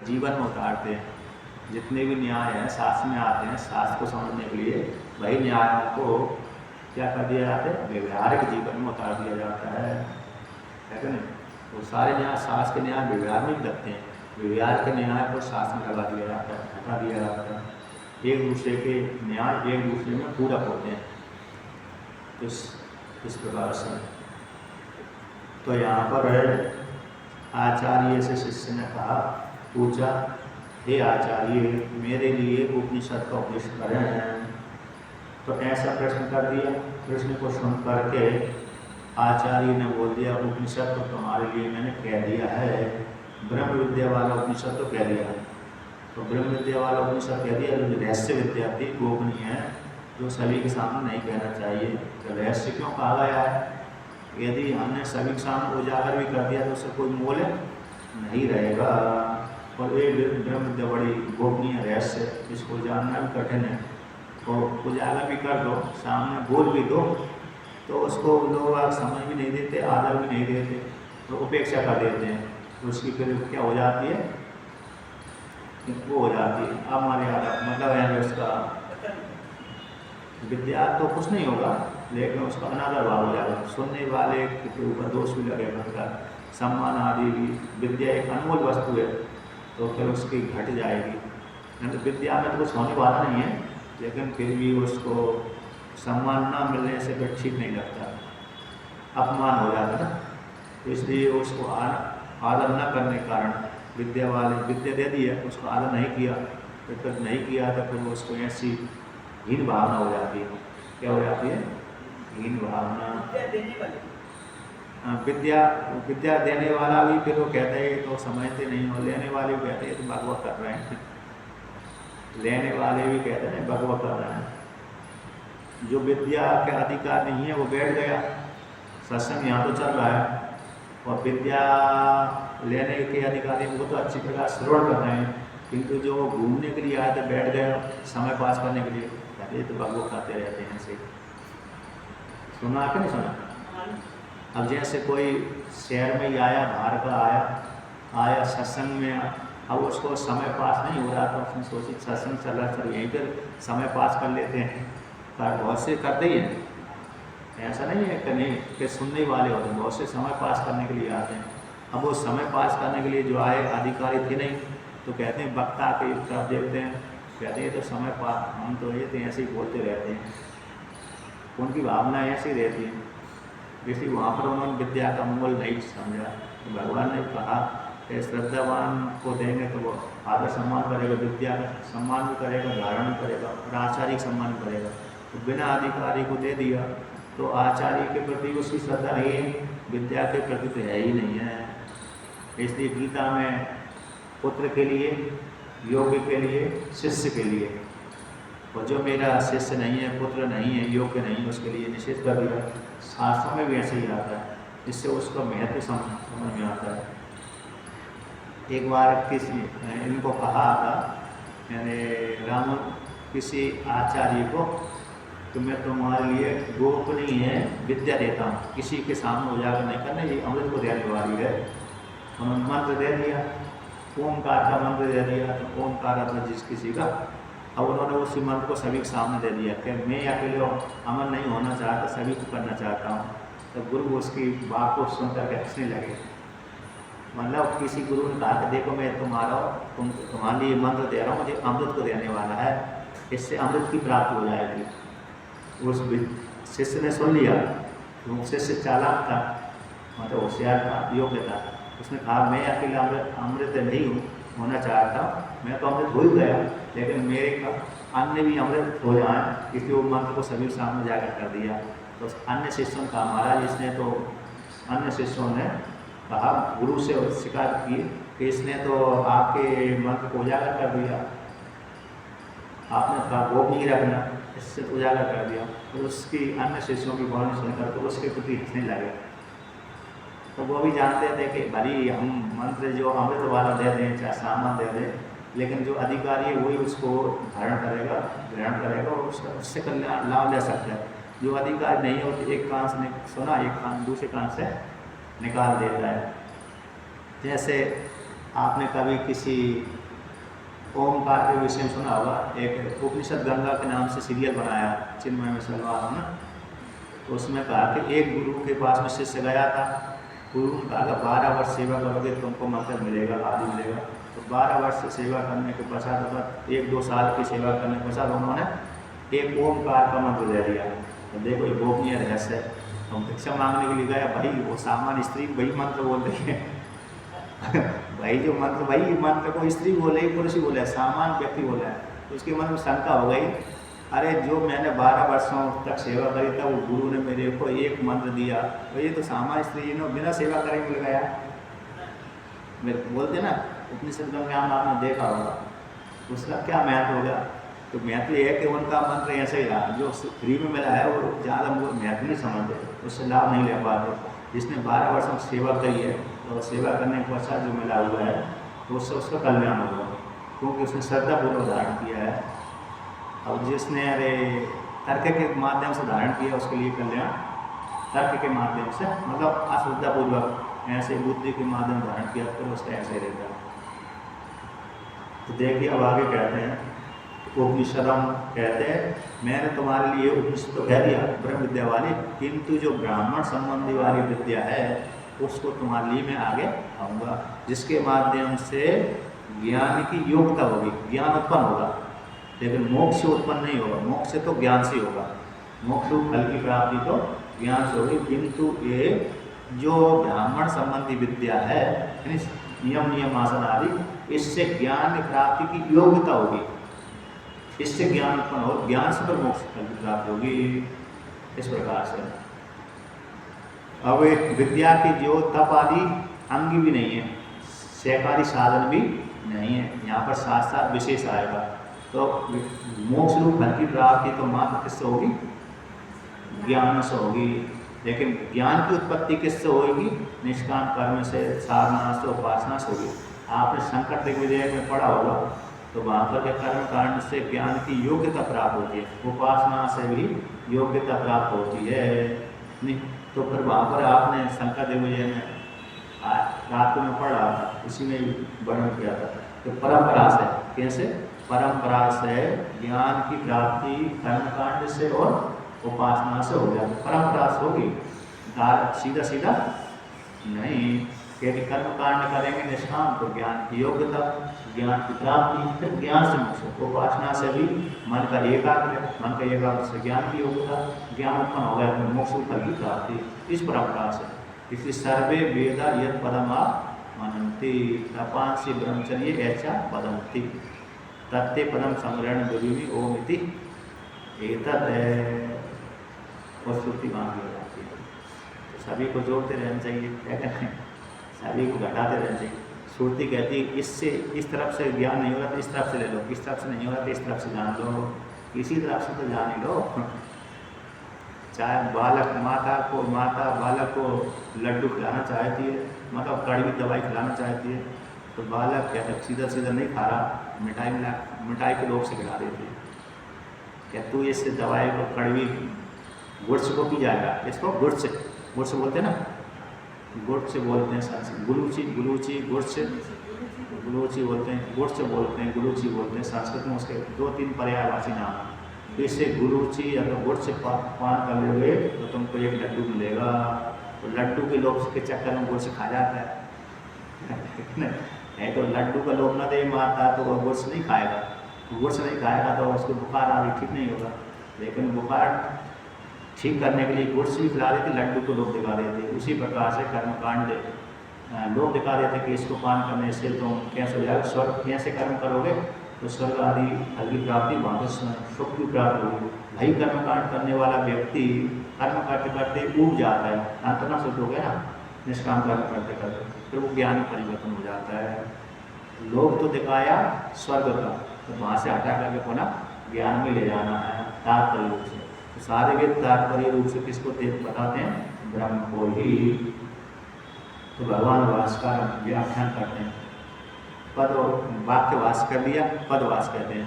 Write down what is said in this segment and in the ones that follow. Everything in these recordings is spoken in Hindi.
जीवन में उतारते हैं। जितने भी न्याय हैं शास्त्र में आते हैं, शास्त्र को समझने के लिए वही न्यायों को क्या कर दिया जाता है, व्यवहारिक जीवन में उतार दिया जाता है कि नहीं। तो सारे न्याय, शास्त्र के न्याय व्यवहार में भी लगते हैं, व्यवहार के न्याय को शास्त्र में लगा दिया जाता है, हटा दिया जाता है। एक दूसरे के न्याय एक दूसरे में पूरक होते हैं। इस प्रकार से तो यहाँ पर आचार्य से शिष्य ने कहा, पूछा, हे आचार्य मेरे लिए उपनिषद का उपदेश करें। तो ऐसा प्रश्न कर दिया। प्रश्न को सुन करके आचार्य ने बोल दिया, उपनिषद तो तुम्हारे लिए मैंने कह दिया है, ब्रह्म विद्या वाला उपनिषद तो कह दिया है। तो ब्रह्म विद्या वाला उपनिषद कह दिया, जो रहस्य विद्या थी गोपनीय है, जो सभी के सामने नहीं कहना चाहिए। तो रहस्य क्यों कहा गया है? यदि हमने सभी के सामने उजागर भी कर दिया तो उससे कोई मोल नहीं रहेगा। और ये ब्रह्म विद्या बड़ी गोपनीय रहस्य, इसको जानना भी कठिन है। तो उजागर भी कर दो, सामने बोल भी दो, तो उसको लोग समझ भी नहीं देते, आदर भी नहीं देते, तो उपेक्षा कर देते हैं। तो उसकी फिर क्या हो जाती है, वो हो जाती है अमर्यादा। मतलब है उसका विद्या तो कुछ नहीं होगा, लेकिन उसका अनादर भाव हो जाएगा, सुनने वाले के ऊपर दोष भी लगेगा, उनका सम्मान आदि भी। विद्या एक अनमोल वस्तु है, तो फिर उसकी घट जाएगी। नहीं तो विद्या में तो कुछ होने वाला नहीं है, लेकिन फिर भी उसको सम्मान ना मिलने से फिर ठीक नहीं लगता, अपमान हो जाता ना। तो इसलिए उसको आदर न करने के कारण विद्या वाले विद्या दे दी है, उसको आदर नहीं किया, फिर नहीं किया तो फिर उसको ऐसी हीन भावना हो जाती है। क्या हो जाती है? हीन भावना। विद्या देने वाला भी फिर वो कहते हैं तो समझते नहीं हो, लेने वाले भी कहते हैं तो भगवत कर रहे हैं, लेने वाले भी कहते हैं भगवत कर रहे हैं। जो विद्या के अधिकार नहीं है वो बैठ गया, सत्संग यहाँ तो चल रहा है, और विद्या लेने के अधिकारी वो तो अच्छी प्रकार श्रवण कर रहे हैं, किंतु जो घूमने के लिए आए थे, बैठ गए समय पास करने के लिए, कहते तो भगवत खाते रहते हैं ऐसे। सुना कि नहीं सुना? अब जैसे कोई शहर में ही आया, बाहर का आया सत्संग में, अब उसको समय पास नहीं हो रहा, तो उसने सोची सत्संग चल रहा, चल यहीं पर समय पास कर लेते हैं। पर बहुत से करते ही हैं, ऐसा नहीं है कि नहीं कि सुनने वाले होते हैं, बहुत से समय पास करने के लिए आते हैं। अब वो समय पास करने के लिए जो आए अधिकारी थे नहीं, तो कहते हैं वक्ता के तरफ देखते हैं, कहते हैं तो समय पास, हम तो ये तो ऐसे ही बोलते रहते हैं, उनकी भावना ऐसी रहती है। इसलिए वहाँ पर उन्होंने विद्या का मूल नहीं समझा। तो भगवान ने कहा कि श्रद्धावान को देंगे तो वो आदर सम्मान करेगा, विद्या का सम्मान भी करेगा, धारण भी करेगा, और आचार्य सम्मान भी करेगा। तो बिना अधिकारी को दे दिया तो आचार्य के प्रति उसकी श्रद्धा नहीं है, विद्या के प्रति तो है ही नहीं है। इसलिए गीता में पुत्र के लिए, योग्य के लिए, शिष्य के लिए, और जो मेरा शिष्य नहीं है, पुत्र नहीं है, योग्य नहीं है, उसके लिए निषेध कर दिया। शास्त्रों में भी ऐसे ही आता है, इससे उसका महत्व समझ में आता है। एक बार किसी इनको कहा था, मैंने राम किसी आचार्य को कि मैं तुम्हारे लिए गोपनीय विद्या देता हूँ, किसी के सामने उजागर नहीं करना, ये अमृत को देने वाली है। उन्होंने मंत्र दे दिया, ओमकार का मंत्र दे दिया, तो ओमकार था जिस किसी का, अब उन्होंने उसी मंत्र को सभी के सामने दे दिया कि मैं अकेले अमर नहीं होना चाहता, सभी को करना चाहता हूँ। तो गुरु उसकी बात को सुनकर के हंसने लगे। मतलब किसी गुरु ने कहा कि देखो मैं तुम्हारे लिए मंत्र दे रहा हूँ, मुझे अमृत को देने वाला है, इससे अमृत की प्राप्ति हो जाएगी। उस शिष्य ने सुन लिया, वो शिष्य चालाक था, मतलब होशियार था, योग्य था। उसने कहा मैं अकेला अमृत नहीं होना चाहता, मैं तो अमृत हो ही गया, लेकिन मेरे का अन्य भी अमृत हो जाए, इसलिए वो मंत्र को सभी सामने जाकर कर दिया। तो अन्य शिष्यों ने कहा महाराज इसने तो, अन्य शिष्यों ने कहा गुरु से शिकायत की कि इसने तो आपके मंत्र को उजागर कर दिया, आपने कहा गोपनीय रखना, इससे उजागर कर दिया। तो उसकी अन्य शिष्यों की वाणी सुनकर तो उसके प्रति हंसने लगे। तो वो भी जानते थे कि भली हम मंत्र जो अमृत वाला दे दें, चाहे सामान दे दें, लेकिन जो अधिकारी है वही उसको धारण करेगा, ग्रहण करेगा, और उससे कल्याण लाभ ले सकता है। जो अधिकारी नहीं हो तो एक कान से सुना, एक कान दूसरे कान से निकाल देता है। जैसे आपने कभी किसी ओमकार के विषय में सुना होगा। एक उपनिषद गंगा के नाम से सीरियल बनाया चिन्मय में सलमान ने, तो उसमें कहा कि एक गुरु के पास में शिष्य गया था। गुरु ने कहा 12 वर्ष सेवा करोगे तुमको मंत्र मिलेगा, आदि मिलेगा। तो 12 वर्ष सेवा करने के पश्चात 1-2 साल की सेवा करने के पश्चात उन्होंने एक ओमकार का मंत्र दे दिया। तो देखो ये गोपनीय रहस्य है। तो भिक्षा मांगने के लिए गया, भाई वो सामान्य स्त्री वही मंत्र बोल रही है भाई जो मंत्र, भाई मंत्र को स्त्री बोले पुरुष ही बोले, सामान्य व्यक्ति बोला है। तो उसके मन में शंका हो गई, अरे जो मैंने 12 वर्षों तक सेवा करी था वो गुरु ने मेरे को एक मंत्र दिया, तो ये तो सामान्य स्त्री ने बिना सेवा करे मिल गया। मेरे बोलते ना उपनिषद गंगा में आपने देखा होगा, उसका क्या महत्व होगा। तो महत्व ये है कि उनका मंत्र ऐसे ही रहा, जो फ्री में मिला है वो ज़्यादा महत्व नहीं समझते, उससे लाभ नहीं ले पाते। जिसने 12 वर्षों की सेवा करी है तो सेवा करने के पश्चात जो मिला हुआ है तो उससे उसका कल्याण होगा, क्योंकि उसने श्रद्धापूर्वक धारण किया है। और जिसने अरे तर्क के माध्यम से धारण किया उसके लिए कल्याण तर्क के माध्यम से, मतलब अश्रद्धापूर्वक ऐसे बुद्धि के माध्यम धारण किया तो उसका ऐसे ही रहता है। तो देखिए अब आगे कहते हैं, उपनिषदम कहते हैं मैंने तुम्हारे लिए उपनिषद तो कह दिया ब्रह्म विद्या वाली, किंतु जो ब्राह्मण संबंधी वाली विद्या है उसको तुम्हारे लिए मैं आगे आऊँगा, जिसके माध्यम से ज्ञान की योग्यता होगी, ज्ञान उत्पन्न होगा। लेकिन मोक्ष से उत्पन्न नहीं होगा, मोक्ष से तो ज्ञान से होगा, मोक्ष फल की प्राप्ति तो ज्ञान से होगी। किंतु ये जो ब्राह्मण संबंधी विद्या है नियम नियम आसन आदि, इससे ज्ञान प्राप्ति की योग्यता होगी, इससे ज्ञान उत्पन्न हो, ज्ञान से तो मोक्ष फल की प्राप्ति होगी। इस प्रकार से अब विद्या की जो तप आदि अंग भी नहीं है, सहकारी साधन भी नहीं है, यहाँ पर साथ साथ विशेष आएगा। तो मोक्ष रूप फल की प्राप्ति तो मात्र किससे होगी, ज्ञान से होगी। लेकिन ज्ञान की उत्पत्ति किससे होगी, निष्काम कर्म से, साधना से, उपासना से होगी। आपने संकट दिग्विजय में पढ़ा होगा, तो वहाँ पर के कर्म कांड से ज्ञान की योग्यता प्राप्त होती है, उपासना से भी योग्यता प्राप्त होती है। नहीं तो फिर वहाँ पर आपने संकट दिग्विजय में रात को में पढ़ा था, इसी में वर्णन किया था। तो परंपरा से, कैसे परंपरा से ज्ञान की प्राप्ति कर्मकांड से और उपासना से हो जाती, परंपरा से होगी, सीधा सीधा नहीं। यदि कर्मकांड करेंगे निष्काम तो ज्ञान की योग्यता, ज्ञान की प्राप्ति, फिर ज्ञान से मोक्ष, उपासना से भी मन का एकाग्र, मन का एकाग्र से ज्ञान की योग्यता, ज्ञान उत्पन्न हो गया तो मोक्ष फल की प्राप्ति, इस परंपरा से। इसलिए सर्वे वेदा यद पदम मनंती, तपांसी ब्रह्मचर्य ऐसा पदंती, तत्ते पदम संग्रहण गुरुवी ओम इति एतद है, और श्रुति मांगी हो जाती है। तो सभी को जोड़ते रहना चाहिए, क्या कहते हैं, सभी को घटाते रहना चाहिए। श्रुति कहती है इससे इस तरफ से ज्ञान नहीं होगा तो इस तरफ से ले लो, इस तरफ से नहीं होगा तो इस तरफ से जान लो, इसी तरफ से तो जान ही लो। चाहे बालक माता बालक को लड्डू खिलाना चाहती है, मतलब कड़वी दवाई खिलाना चाहती है, तो बालक क्या सीधा सीधा नहीं खा रहा, मिठाई के लोग से खिला देती है, क्या तू इससे दवाई को कड़वी गुड़ से को पी जाएगा, इसको गुड़ से बोलते हैं ना, गुड़ से बोलते हैं संस्कृत, गुलूची गुड़ से, गुलूची बोलते हैं, गुड़ से बोलते हैं, गुलूची बोलते हैं संस्कृत में, उसके 2-3 पर्यायवाची नाम। तो इससे गुलूची या तो गुड़ से पान कर लोगे तो तुमको एक लड्डू मिलेगा, तो लड्डू के लोभ के चक्कर में गुड़ से खा जाता है तो लड्डू का लोभ न दे मारता तो वो गुड़ से नहीं खाएगा, गुड़ से नहीं खाएगा तो उसको बुखार आदि ठीक नहीं होगा। लेकिन बुखार ठीक करने के लिए गुड़ से भी खिला देते, लड्डू को लोग दिखा देते। उसी प्रकार से कर्मकांड लोग दिखा देते कि इसको पान करने से तुम कैसे हो जाएगा, स्वर्ग कैसे कर्म करोगे तो स्वर्ग आदि फल की प्राप्ति, वहाँ सुख की प्राप्ति होगी। भाई कर्मकांड करने वाला व्यक्ति कर्म करते करते ऊब जाता है, अंत ना शुद्ध हो गया ना, निष्काम कर्म करते करते, फिर वो ज्ञान परिवर्तन हो जाता है। लोग तो दिखाया स्वर्ग का, तो वहाँ से हटा करके पुनः ज्ञान में ले जाना है तात्पर्य रूप से। तो सारे वेद तात्पर्य रूप से किसको बताते हैं, ब्रह्म को ही। तो भगवान भास्कर व्याख्यान करते हैं, पद वाक्य वास कर दिया, पदवास कहते हैं,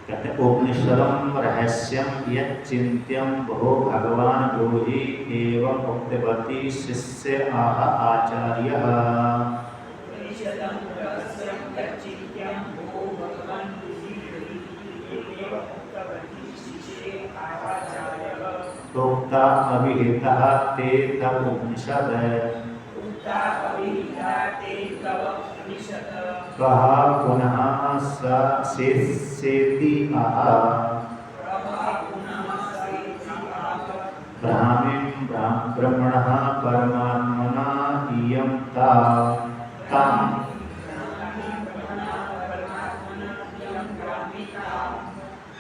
कहते हैं उपनिषदम रहस्यम यत् चिंत्यम बहु भगवान ब्रूहि एवं उक्तवती शिष्य आह आचार्य। प्रोक्ता अभिहितः ते तव उपनिषद कः पुनः सेति आह ब्रह्मणः परमात्मना इयं ताम्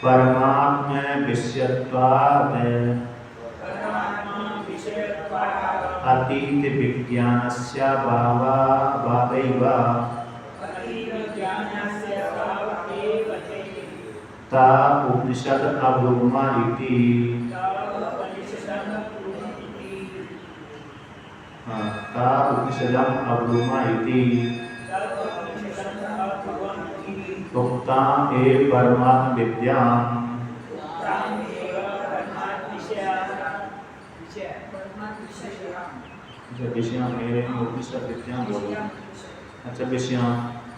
परमात्म विषयत्वात् अतीत विज्ञानस्य भावैव ता उपनिषद अब्रूमा इति ता उपनिषदम् अब्रूमा इति उक्ताम् एव परमात्म विद्याम् विषयां मेरे उपनिषद विद्यां बोलो। अच्छा विषयां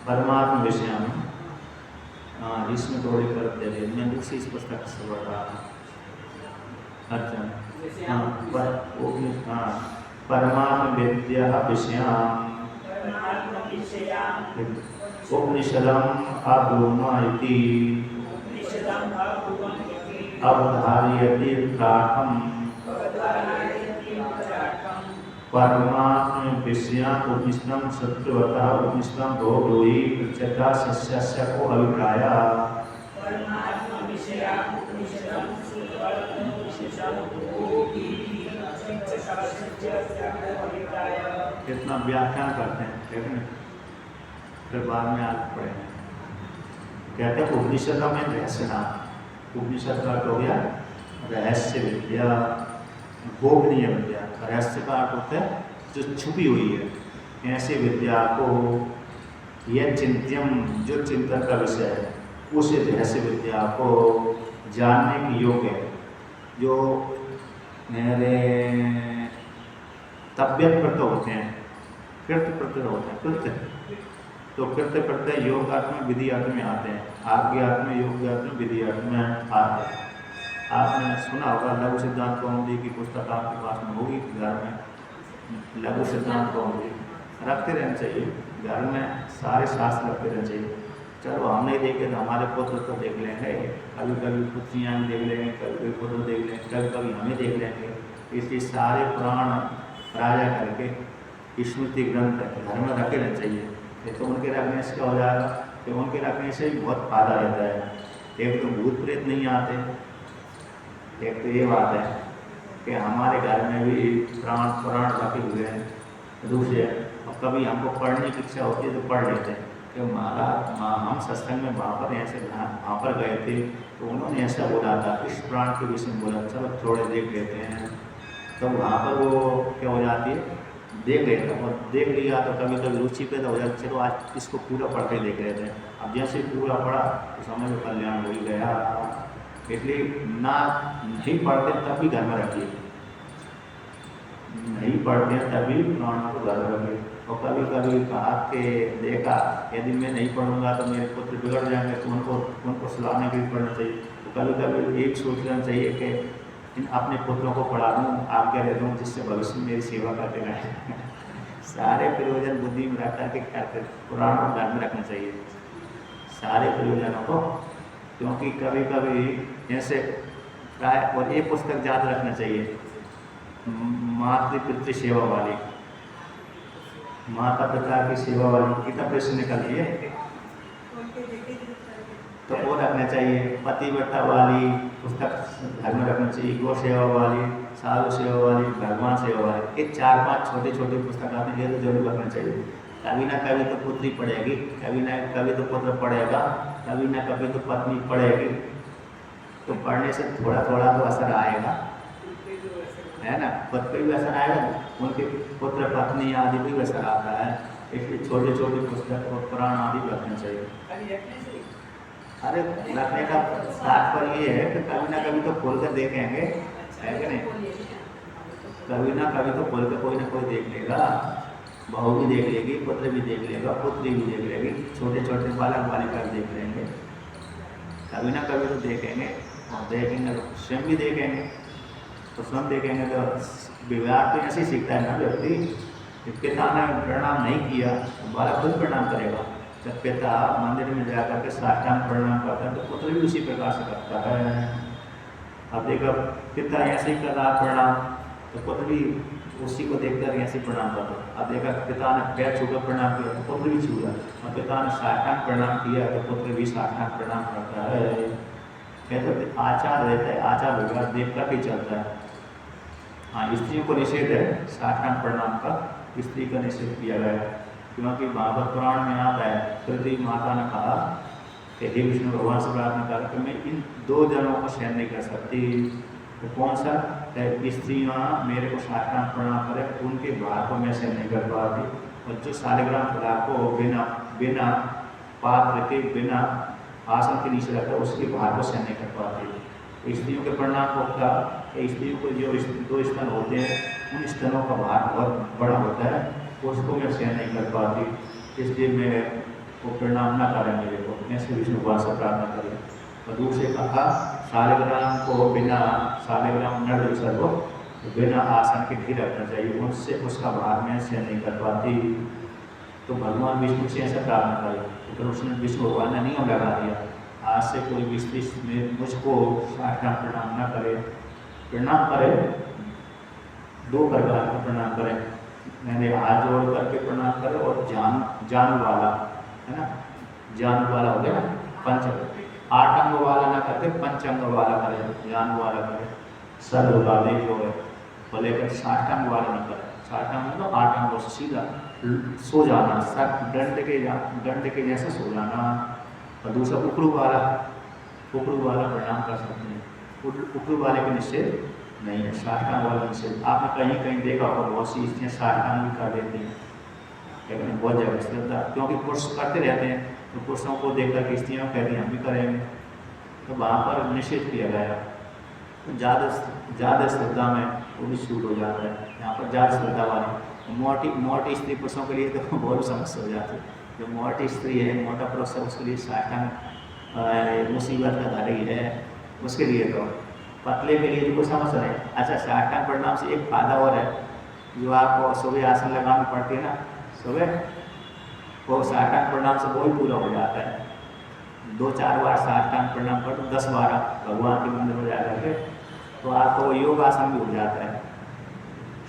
परमात्म विषयां इसमें थोड़ी फर्क दे रही मैं दूसरी इस पुस्तक से पढ़ रहा हूँ। अच्छा हाँ परमात्म विद्या विषयां उपनिषदम् अब्रूमा इति अवधारयति प्राकम् परमात्म विषयां उपनिषदं सत्यवतः उपनिषदं भोगोहि पृच्छता शिष्यस्य को अभिप्राय कितना व्याख्यान करते हैं ठीक है फिर बाद में आगे पढ़ेंगे। कहते हैं उपनिषद में रहस्य नाम उपनिषद का अर्थ हो गया रहस्य विद्या गोपनीय विद्या। रहस्य का अर्थ होता है जो छुपी हुई है ऐसी विद्या को यह चिंत्यम जो चिंतन का विषय है उस रहस्य विद्या को जानने के योग्य है जो मेरे तबियत प्रत्यय होते हैं कृत्य प्रत्यय होते हैं कृत्य तो कृत्य प्रत्यय योग अर्थ में विधि अर्थ में आते हैं आज्ञा अर्थ में योग अर्थ में विधि अर्थ में आते हैं। आपने सुना होगा लघु सिद्धांत कौमुदी की पुस्तक आपके पास में होगी घर में लघु सिद्धांत कौमुदी रखते रहना चाहिए घर में सारे शास्त्र रखते रहना चाहिए। चलो हम नहीं देखे तो हमारे पुत्र तो देख लेंगे कभी कभी पुत्रियाँ भी देख लेंगे कभी कभी पुत्र देख लेंगे कभी कभी हमें देख लेंगे। इसलिए सारे पुराण राजा करके स्मृति ग्रंथ घर में रखे रहना चाहिए। तो उनके रखने से क्या हो जाएगा कि उनके रखने से भी बहुत फायदा रहता है। एक तो भूत प्रेत नहीं आते एक तो ये बात है कि हमारे घर में भी पुराण रखे हुए हैं। दूसरे और कभी हमको पढ़ने की इच्छा होती है तो पढ़ लेते हैं कि महाराज हम सत्संग में वहाँ पर गए थे तो उन्होंने ऐसा बोला था इस पुराण के विषय में बोला चलो थोड़े देख लेते हैं। तो वहाँ पर वो क्या हो जाती है देख लेते हैं और देख लिया तो कभी कभी रुचि पैदा हो जाती चलो आज इसको पूरा पढ़ के देख लेते हैं। अब जैसे पूरा पढ़ा तो समझ लो कल्याण हो ही गया। इसलिए ना नहीं पढ़ते तब भी घर में रखिए नहीं पढ़ते हैं तभी पुराण को घर में रखिए। और कभी कभी कहा कि देखा यदि मैं नहीं पढ़ूंगा तो मेरे पुत्र बिगड़ जाएंगे तो उनको सुलाने के लिए पढ़ना चाहिए। तो कभी कभी एक सोच लेना चाहिए कि इन अपने पुत्रों को पढ़ा दूँ आज्ञा दे दूँ जिससे भविष्य में मेरी सेवा करते रहें। सारे प्रयोजन बुद्धि में रख करके करते पुराण को घर में रखना चाहिए सारे प्रयोजनों को। क्योंकि कभी कभी ऐसे और ये पुस्तक याद रखना चाहिए मातृ पितृ सेवा वाली माता पिता की सेवा वाली किताब से निकलती है तो वो रखना चाहिए। पतिव्रता वाली पुस्तक घर में रखना चाहिए। गौ सेवा वाली साधु सेवा वाली भगवान सेवा वाली ये 4-5 छोटे छोटे पुस्तक आते हैं तो जरूर रखना चाहिए। कभी ना कभी तो पुत्री पढ़ेगी कभी ना कभी तो पुत्र पढ़ेगा कभी ना कभी तो पत्नी पढ़ेगी। तो पढ़ने से थोड़ा थोड़ा तो असर आएगा है ना। खुद पे भी असर आएगा उनके पुत्र पत्नी आदि भी असर आता है। इसलिए छोटे छोटे पुस्तक और पुराण आदि रखना चाहिए। अरे रखने का तात्पर्य ये है कि कभी ना कभी तो खोल कर देखेंगे है कि नहीं। कभी ना कभी तो खोल कर कोई ना कोई देख लेगा बहू भी देख लेगी, पुत्र भी देख लेगा, पुत्री भी देख लेगी, छोटे छोटे बालक बालिका भी देख लेंगे, कभी ना कभी तो देखेंगे, और देखेंगे तो स्वयं भी देखेंगे, तो स्वयं देखेंगे तो व्यवहार तो ऐसे ही सीखता है ना व्यक्ति। पिता ने प्रणाम नहीं किया तो बालक खुद प्रणाम करेगा। जब पिता मंदिर में जाकर के साष्टांग प्रणाम करता है तो पुत्र भी उसी प्रकार से करता है। अब देखो पिता ऐसे ही कर रहा प्रणाम तो पुत्र भी उसी को देखकर ऐसे प्रणाम करता है। अब देखा पिता ने पैर छूकर प्रणाम किया तो पुत्र भी छूगा, और पिता ने साष्टांग प्रणाम किया तो पुत्र भी साष्टांग प्रणाम करता है। कहते आचार रहता है, आचार व्यवहार देख कर ही चलता है। हाँ, स्त्रियों को निषेध है साष्टांग प्रणाम का, स्त्री का निषेध किया गया है, क्योंकि भागवत पुराण में आता है पृथ्वी माता ने कहा कि हे विष्णु भगवान से प्रार्थना करा कि मैं इन दो जनों को सहन नहीं कर सकती। तो कौन सा? स्त्रियाँ मेरे को साष्टांग प्रणाम करे, उनके भार को मैं सहन नहीं कर पाती, और जो शालिग्राम फला को बिना बिना पात्र के बिना आसन के नीचे रखता है उसके भार को सहन नहीं कर पाती। स्त्रियों के प्रणाम को का स्त्रियों को जो दो स्तन होते हैं उन स्तनों का भार बहुत बड़ा होता है, उसको मैं सहन नहीं कर पाती, इसलिए मैं वो प्रणाम ना करें मेरे को, ऐसे विष्णु भगवान से प्रार्थना करें। और दूसरे कहा शालिग्राम को बिना शालिग्राम नर सर्व बिना आसन के भी रखना चाहिए, उससे उसका भार मैं सहन नहीं कर पाती। तो भगवान विष्णु से ऐसा प्रार्थना करें तो उसने विष्णु भगवान ने नियम लगा दिया, आज से कोई भी स्त्री मुझको साष्टांग प्रणाम न करे, प्रणाम करे दो प्रकार का प्रणाम करें, मैंने हाथ जोड़ करके प्रणाम करे और जान वाला है ना, जान वाला हो गया ना, पंच आठ अंग वाला ना करके पंच अंग वाला करे, जान वाला करे, सर्व वाले जो है बोले कर साष्टांग वाला न करे। साष्टांग मतलब आठ अंगों से सीधा सो जाना, सब दंड के जैसा सो जाना। और दूसरा उकड़ू वाला प्रणाम कर सकते हैं, उकड़ू वाले के निषेध नहीं है, साष्टांग वाला निषेध। आपने कहीं कहीं देखा होगा बहुत सी स्त्रियाँ साष्टांग भी कर देती हैं, लेकिन बहुत जगह श्रद्धा, क्योंकि पुरुष करते रहते हैं तो पुरुषों को देख कर स्त्रियाँ कहती हैं हम भी करेंगे, तो वहाँ पर निषेध किया गया। तो ज़्यादा श्रद्धा में वो भी छूट हो जाता है, यहाँ पर ज़्यादा श्रद्धा वाली मोटी स्त्री पुरुषों के लिए तो बहुत समस्या हो जाती है। जो मोटी स्त्री है, मोटा पुरुष है, उसके लिए साष्टांग मुसीबत का घर ही है, उसके लिए तो पतले के लिए कोई समस्या नहीं। अच्छा, साष्टांग प्रणाम से एक फायदा और है, जो आपको सुबह आसन लगानी पड़ती है ना सुबह, वो साष्टांग प्रणाम से वो भी पूरा हो जाता है। 2-4 बार साष्टांग प्रणाम करो, 10 बार भगवान के मंदिर में जा करके, तो आपको योगासन भी हो जाता है।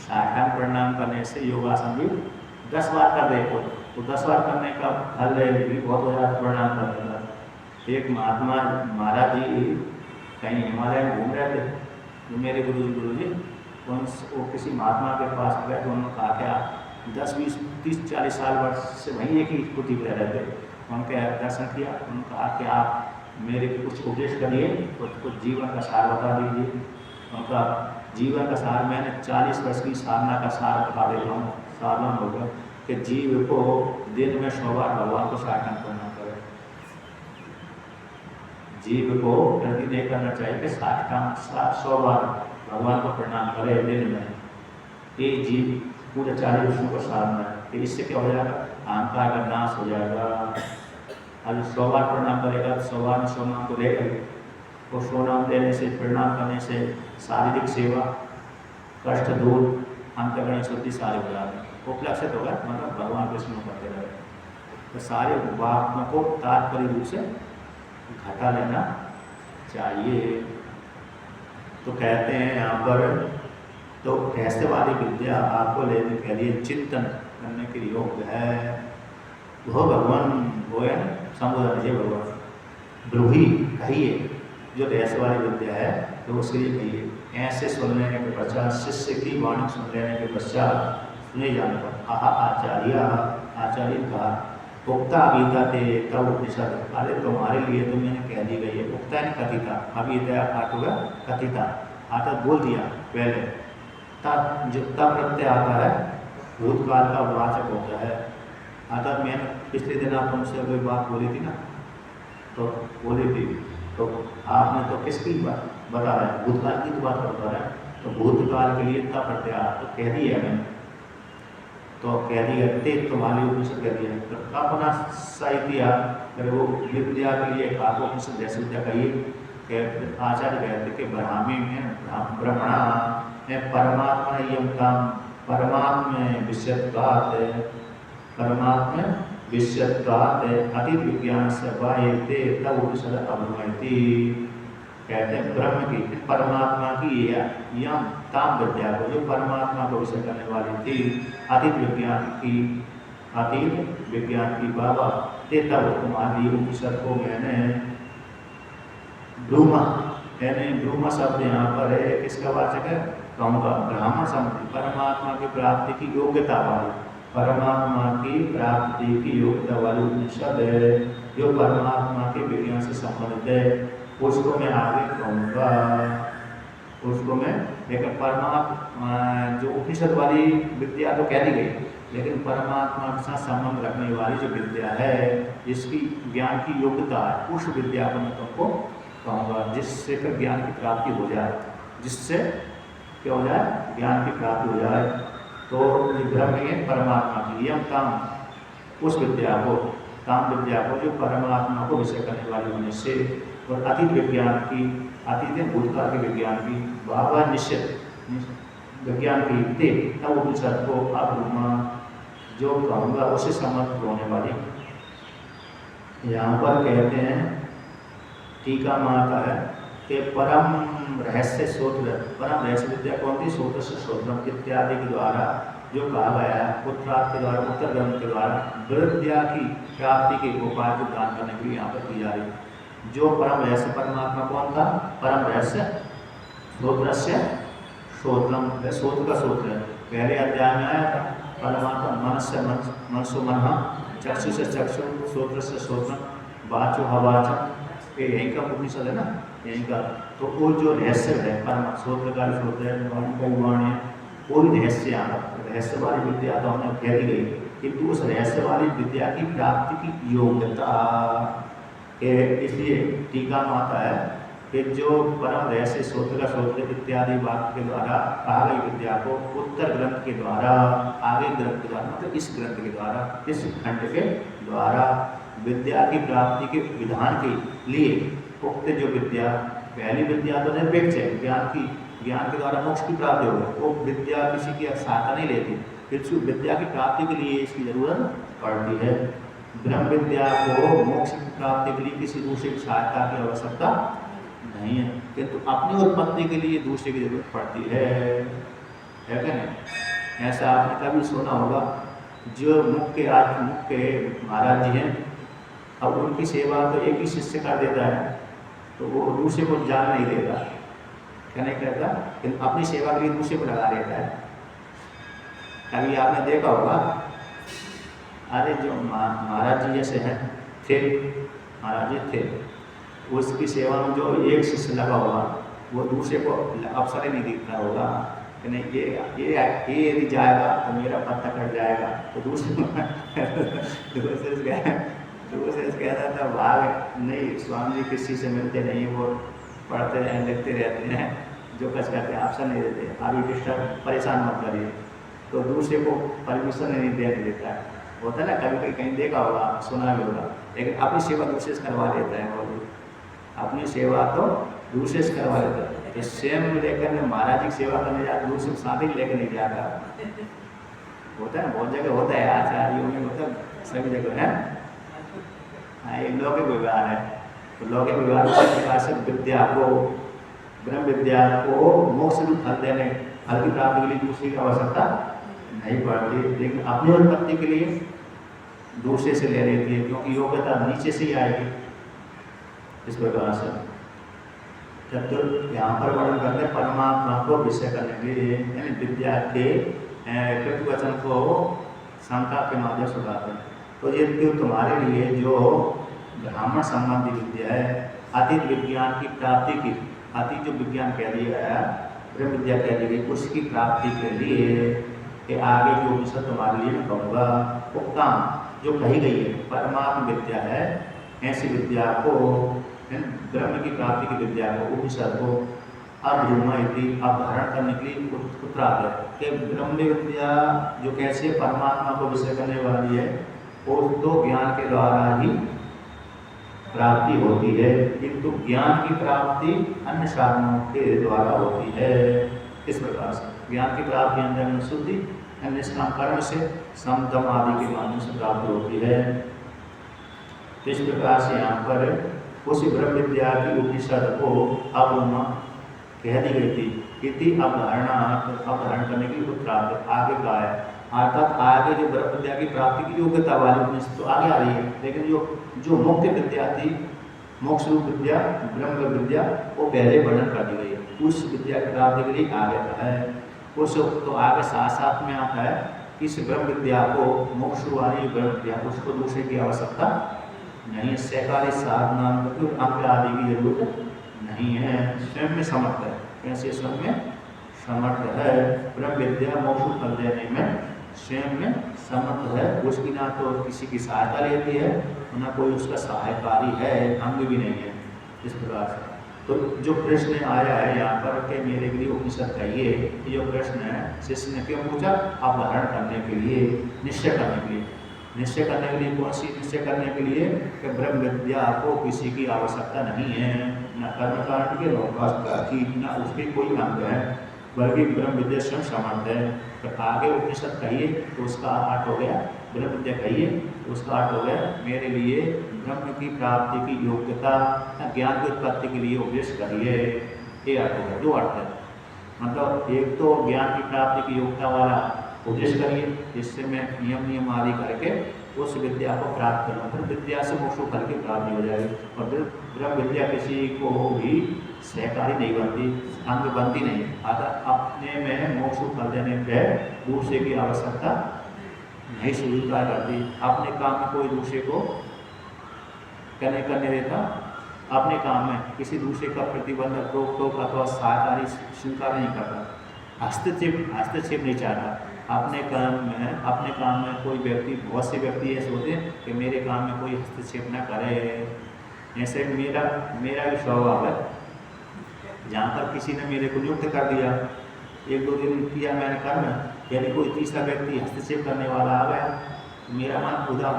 साष्टांग प्रणाम करने से योगासन भी 10 बार कर दे तो 10 बार करने का फल भी बहुत हो जाता प्रणाम करने का। एक महात्मा महाराज जी कहीं हिमालय में घूम रहे थे, जो मेरे गुरु जी वो किसी महात्मा के पास गए तो उन्होंने कहा क्या 10-20-30-40 साल वर्ष से वहीं एक ही कुटी में रह रहे थे। उनके दर्शन किया, उन्होंने कहा कि आप मेरे कुछ उपदेश करिए, कुछ जीवन का सार बता दीजिए। उनका जीवन का सार मैंने 40 वर्ष की साधना का सार बता देता हूँ। साधन हो गया कि जीव को दिन में 100 बार भगवान को साष्टांग प्रणाम करें। जीव को प्रतिदिन नहीं करना चाहिए कि साष्टांग 100 बार भगवान को प्रणाम करे दिन में। ये जीव पूरे 40 वर्षों को साधना है, कि इससे क्या हो जाएगा, अहंकार का नाश हो जाएगा। अब 100 बार प्रणाम करेगा तो 100 बार में 100 नाम को लेकर, और 100 नाम देने से प्रणाम करने से शारीरिक सेवा, कष्ट दूर, अंतःकरण शुद्धि सारे हो जाते, उपलक्षित होगा, मतलब भगवान विष्णु करते रहे। तो सारे बातों को तात्पर्य रूप से घटा लेना चाहिए। तो कहते हैं यहाँ पर, तो कैसे वाली विद्या आपको लेने के लिए चिंतन करने के लिए योग्य है, वो भगवान वो है संबोधन है भगवान ब्रूही कहिए, जो रहस्य वाली विद्या है तो उसके लिए कहिए। ऐसे सुन लेने के पश्चात, शिष्य की वाणी सुन लेने के पश्चात सुने जाने पर आचार्य का उक्ता अभिता थे तब उपनिषद, अरे तुम्हारे लिए तो मैंने कह दी गई है। उक्ता नहीं कथिता, अभिदया पाठ होगा कथिता, आता बोल दिया पहले, तब जो तब प्रत्यय आता है भूतकाल का वाचक होता है। आता मैंने पिछले दिन आप तुमसे कोई बात बोली थी ना, तो बोली थी, तो आपने तो किसकी बात बता रहे हैं, भूतकाल की तो बात बता रहे हैं, तो भूतकाल के लिए तब प्रत्यय तो कह दिया मैंने। तो कह दिया ते तुम्हारी उपनिषद कह दिया, तो अपना सही किया। फिर वो विद्या के लिए एक उपनिषद जैसे विद्या कहिए, आचार्य कहते कि ब्राह्मी में ब्रह्मणा परमात्मा यमता परमात्मा विषयत्वात् परमात्मा विषयत्वात् अतीत विज्ञान से बाह्यते तब उपनिषद अवगमयति। कहते हैं ब्रह्म की परमात्मा की यम ताम विद्या को, जो परमात्मा को विषय करने वाली थी अतीत विज्ञान की बाबा ते तब तुम्हारी उपनिषद को मैंने ब्रूमा, यानी ब्रूमा शब्द यहाँ पर है, किसका वाचक है? कहूँगा ब्राह्मण सम्मति, परमात्मा की प्राप्ति की योग्यता वाली, परमात्मा की प्राप्ति की योग्यता वाली उपनिषद है जो परमात्मा के विज्ञान से संबंधित है, उसको मैं आगे कहूँगा। उसको मैं, लेकिन परमात्मा जो उपनिषद वाली विद्या तो कह दी गई, लेकिन परमात्मा के साथ संबंध रखने वाली जो विद्या है, जिसकी ज्ञान की योग्यता है, उस विद्या को मैं तुमको कहूँगा, जिससे फिर ज्ञान की प्राप्ति हो जाए, जिससे क्या हो जाए? ज्ञान की प्राप्ति हो जाए। तो ब्रह्म है परमात्मा की यम काम, उस विद्या को, काम विद्या को जो परमात्मा को विषय करने वाली होने से, और अतीत विज्ञान की, अतीत भूतकाल के विज्ञान की बाबा निश्चित विज्ञान की ते तब उपनिषद को अब जो कहूँगा उसे समर्थ होने वाली। यहाँ पर कहते हैं टीका माता है कि परम रहस्य सूत्र, परम रहस्य विद्या कौन थी? सूत्र से सूत्रम इत्यादि के द्वारा जो कहा गया है, उत्तरार्थ के द्वारा, उत्तर ग्रंथ के द्वारा विद्या की प्राप्ति के उपाय को दान करने के लिए यहाँ पर की जा रही है। जो परम रहस्य परमात्मा कौन था? परम रहस्य सूत्र से सूत्रम, सूत्र का सूत्र है, पहले अध्याय में आया था। परमात्मा मन से मनसो मन, चक्षु से चक्षु, सूत्र से सूत्र, वाचो हवाचम, ये यहीं का उपनिषद है ना, यहीं का। तो वो जो रहस्य है परम सूत्र का सूत्र है, वाणी है, वो भी रहस्य आना, रहस्य वाली विद्या तो हमने कह दी गई, किंतु उस रहस्य वाली विद्या की प्राप्ति की योग्यता, इसलिए टीका में आता है कि जो परम रहस्य सूत्र का सूत्र इत्यादि वाक्य के द्वारा कहा गई विद्या को उत्तर ग्रंथ के द्वारा, आगे ग्रंथ के द्वारा, मतलब इस ग्रंथ के द्वारा, इस खंड के द्वारा विद्या की प्राप्ति के विधान के लिए उक्त जो विद्या, पहली विद्या तो निरपेक्ष है, ज्ञान के द्वारा मोक्ष की प्राप्ति हो गई, वो विद्या किसी की सहायता नहीं लेती, फिर विद्या की प्राप्ति के लिए इसकी जरूरत पड़ती है। ब्रह्म विद्या को मोक्ष की प्राप्ति के लिए किसी दूसरे की सहायता की आवश्यकता नहीं है, किंतु अपनी उत्पत्ति के लिए दूसरे की जरूरत पड़ती है क्या नहीं? ऐसा आपने कभी सुना होगा, जो मुख्य महाराज जी हैं, अब उनकी सेवा तो एक ही शिष्य कर देता है, तो वो दूसरे को जान नहीं देता, क्या नहीं करता, लेकिन अपनी सेवा के लिए दूसरे को लगा देता है। कभी आपने देखा होगा, अरे जो महाराज जी जैसे हैं थे, महाराज जी थे, उसकी सेवा में जो एक शिष्य लगा होगा, वो दूसरे को अवसर ही नहीं दिखता होगा कि नहीं ये यदि जाएगा तो मेरा पत्ता कट जाएगा, तो दूसरे कहता था भाग नहीं, स्वामी जी किसी से मिलते नहीं, वो पढ़ते हैं लिखते रहते हैं, जो कुछ करते हैं अवसर नहीं देते, अभी डिस्टर्ब परेशान मत करिए, तो दूसरे को परमिशन नहीं देने देता है। होता है ना, कभी कहीं देखा होगा, सुना भी होगा, लेकिन अपनी सेवा दूसरे से करवा देता है, वो अपनी सेवा तो दूसरे से करवा देता है। तो स्वयं लेकर महाराज की सेवा करने जाता, दूसरे साथ ही लेकर नहीं जाता। होता है ना, बहुत जगह होता है, आचार्यों में होता है, सभी जगह है। हाँ, ये लौकिक व्यवहार है, तो लौकिक व्यवहार के प्रकार से विद्या को, ब्रह्म विद्या को मोक्ष रूप फल देने, फल की प्राप्ति के लिए दूसरी की आवश्यकता नहीं पड़ती, लेकिन अपनी उत्पत्ति के लिए दूसरे से ले लेती है, क्योंकि योग्यता नीचे से ही आएगी। इस प्रकार से चतुर्थ यहाँ पर वर्णन करते हैं परमात्मा को विषय करने के लिए, यानी विद्या के कृतवचन को शंका के माध्यम से उठाते हैं। तो ये तुम्हारे लिए जो ब्राह्मण संबंधी विद्या है, अतीत विज्ञान की प्राप्ति की, अतीत जो विज्ञान कह दिया है, ब्रह्म विद्या कह दी गई, उसकी प्राप्ति के लिए कि आगे जो उपनिषद तुम्हारे लिए मैं कहूँगा, उक्ताम जो कही गई है परमात्म विद्या है, ऐसी विद्या को, ब्रह्म की प्राप्ति की विद्या को, उपनिषद को अभ्रुम इति अपहरण करने के लिए उत्तरागत कि ब्रह्म विद्या जो कैसे परमात्मा को विषय करने वाली है वो तो ज्ञान के द्वारा ही प्राप्ति होती है, किंतु ज्ञान की प्राप्ति अन्य साधनों के द्वारा होती है। इस प्रकार से ज्ञान की प्राप्ति अंतर्गत शुद्धि अन्य निष्काम कर्म से समदम आदि के माध्यम से प्राप्त होती है। इस प्रकार से यहाँ पर उसी ब्रह्म विद्या की उपनिषद को अवमा कह दी गई थी, इति अपहरण करने की उत्तरार्ध आगे का है, अर्थात आगे जो ब्रह्म विद्या की प्राप्ति की योग्यता वाली उपनिषद तो आगे आ रही है, लेकिन जो मुख्य विद्या थी, मोक्ष रूप विद्या, ब्रह्म विद्या, वो पहले वर्णन कर दी गई है। उस विद्या की प्राप्ति के लिए आगे का है, उस तो आगे साथ साथ में आता है कि इस ब्रह्म विद्या को, मोक्ष वाली ब्रह्म विद्या को, उसको दूसरे की आवश्यकता नहीं, सहकारी साधना अंग आदि की जरूरत नहीं है, स्वयं में समर्थ है। कैसे स्वयं में समर्थ है? ब्रह्म विद्या मोक्ष फल देने में स्वयं में समर्थ है, उसकी ना तो किसी की सहायता लेती है, ना कोई उसका सहायकारी है, अंग भी नहीं है। इस प्रकार से तो जो प्रश्न आया है यहाँ पर कि मेरे लिए उपनिषद कहिए, ये जो प्रश्न है शिष्य ने क्यों पूछा? अपहरण करने के लिए, निश्चय करने के लिए। निश्चय करने के लिए कौन सी निश्चय करने के लिए? कि ब्रह्म विद्या को किसी की आवश्यकता नहीं है, न कर्मकांड के, न उसके कोई अंग है, बल्कि ब्रह्म विद्या स्वयं समर्थ है। तो आगे उपनिषद कहिए तो उसका अर्थ हो गया, ब्रह्म विद्या कहिए तो उसका अर्थ हो गया मेरे लिए ब्रह्म की प्राप्ति की योग्यता, ज्ञान की उत्पत्ति के लिए उपदेश करिए, ये अर्थ हो गया। दो अर्थ है, मतलब एक तो ज्ञान की प्राप्ति की योग्यता वाला उपदेश करिए, जिससे मैं नियम आदि करके उस विद्या को प्राप्त करूँ, फिर विद्या से मोक्ष फल की प्राप्ति हो जाएगी। और ब्रह्म विद्या किसी को भी सहकारी नहीं बनती, अंग बनती नहीं, अतः अपने में मोक्ष फल देने पर दूसरे की आवश्यकता नहीं स्वीकार करती। अपने काम में कोई दूसरे को करने देता, अपने काम में किसी दूसरे का प्रतिबंध, रोक टोक अथवा सहायकारी स्वीकार नहीं करता, हस्तक्षेप नहीं चाहता। अपने काम में कोई व्यक्ति, बहुत से व्यक्ति ऐसे होते हैं कि मेरे काम में कोई हस्तक्षेप न करे। ऐसे मेरा भी स्वभाव है, जहाँ पर किसी ने मेरे को नियुक्त कर दिया, 1-2 दिन किया मैंने कर्म, यदि कोई तीसरा व्यक्ति हस्तक्षेप करने वाला आ गया तो मेरा मन खुदा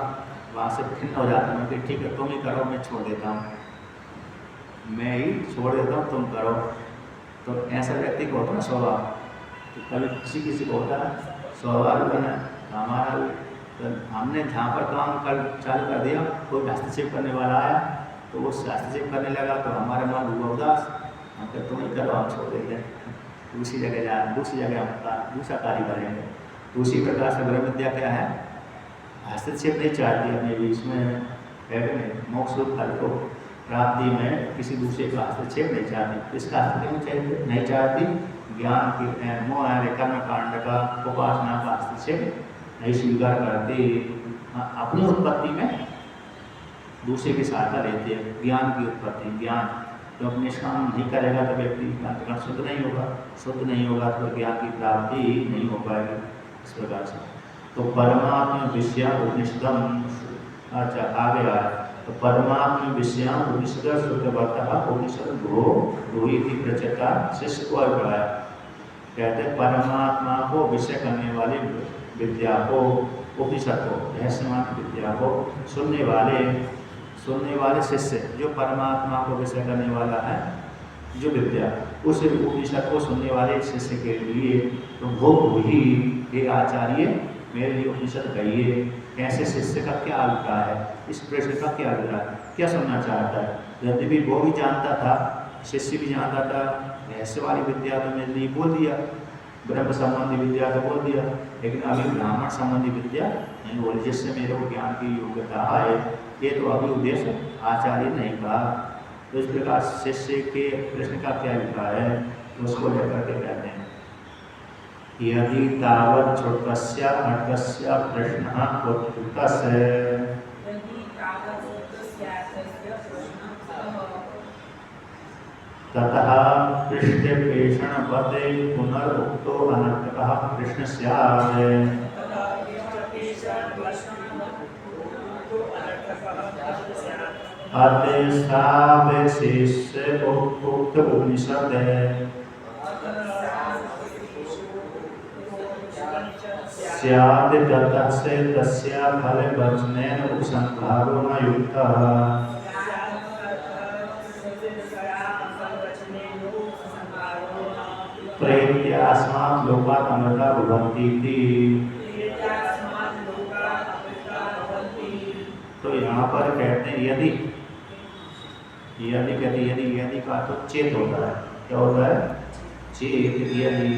वहाँ से भिन्न हो जाता है। मैं कि ठीक है तुम ही करो, मैं छोड़ देता हूँ, मैं ही छोड़ देता हूँ, तुम करो। तो ऐसा व्यक्ति को होता ना स्वभाव, तो कभी किसी को होता है स्वभाव बना हमारा। तो हमने जहाँ पर काम चालू कर दिया, कोई हस्तक्षेप करने वाला आया तो वो हस्तक्षेप करने लगा तो हमारा मन हुआ उदास, हम कहते तुम ही करो, हम छोड़ देते हैं, दूसरी जगह हम दूसरा कार्य करेंगे। तो उसी प्रकार से ब्रह्म विद्या क्या है? हस्तक्षेप नहीं चाहती अपने बीच में, मोक्ष फल को प्राप्ति में किसी दूसरे का हस्तक्षेप नहीं चाहती। इसका हस्तक्षेप नहीं चाहती, ज्ञान की मोह कर्म कांड का, उपासना का हस्तक्षेप नहीं स्वीकार करती। अपनी उत्पत्ति में दूसरे की सहायता लेती है। ज्ञान की उत्पत्ति, ज्ञान तो अपने काम नहीं करेगा तो व्यक्ति अंतकरण शुद्ध नहीं होगा तो ज्ञान की प्राप्ति नहीं हो पाएगी। इस प्रकार से तो परमात्मा विषया उपनिषदम, अच्छा आगे आया तो परमात्मा विषया उपनिषद शुद्धवर्तः उपनिषद भूहि प्रचता शिष्य को अभिप्राय कहते हैं परमात्मा को विषय करने वाली विद्या को, उपनिषद को, रहस्यमान विद्या को सुनने वाले शिष्य, जो परमात्मा को विषय करने वाला है जो विद्या, उस उपनिषद को सुनने वाले शिष्य के लिए तो भूहि हे आचार्य मेरे लिए उपनिषद कहिए। ऐसे शिष्य का क्या अभिप्राय है? इस प्रश्न का क्या अभिप्राय, क्या सुनना चाहता है? यद्यपि वो भी जानता था, शिष्य भी जानता था, रहस्य वाली विद्या तो मेरे लिए बोल दिया, ब्रह्म संबंधी विद्या तो बोल दिया, लेकिन अभी ब्राह्मण संबंधी विद्या नहीं बोली, जिससे मेरे को ज्ञान की योग्यता है, ये तो अभी उद्देश्य आचार्य नहीं कहा। तो इस प्रकार शिष्य के प्रश्न का क्या अभिप्राय है तो उसको लेकर के कहते हैं यदि तावत् छोटस्य अर्कस्य प्रश्नः उत्तस्य ततः पृष्ठपेषणपदे पुनरुक्तो अनर्थकः प्रश्न स्यात्। अतिशावशिष्य उक्त उपनिषद स्यात् ततस्य तस्य फलवचनेन उपसंहारो न युक्तः। प्रेत्यास्मात् लोकात् अमृता भवन्ति इति। तो यहाँ पर कहते हैं यदि का तो चेत होता है। क्या होता है? चेत। यदि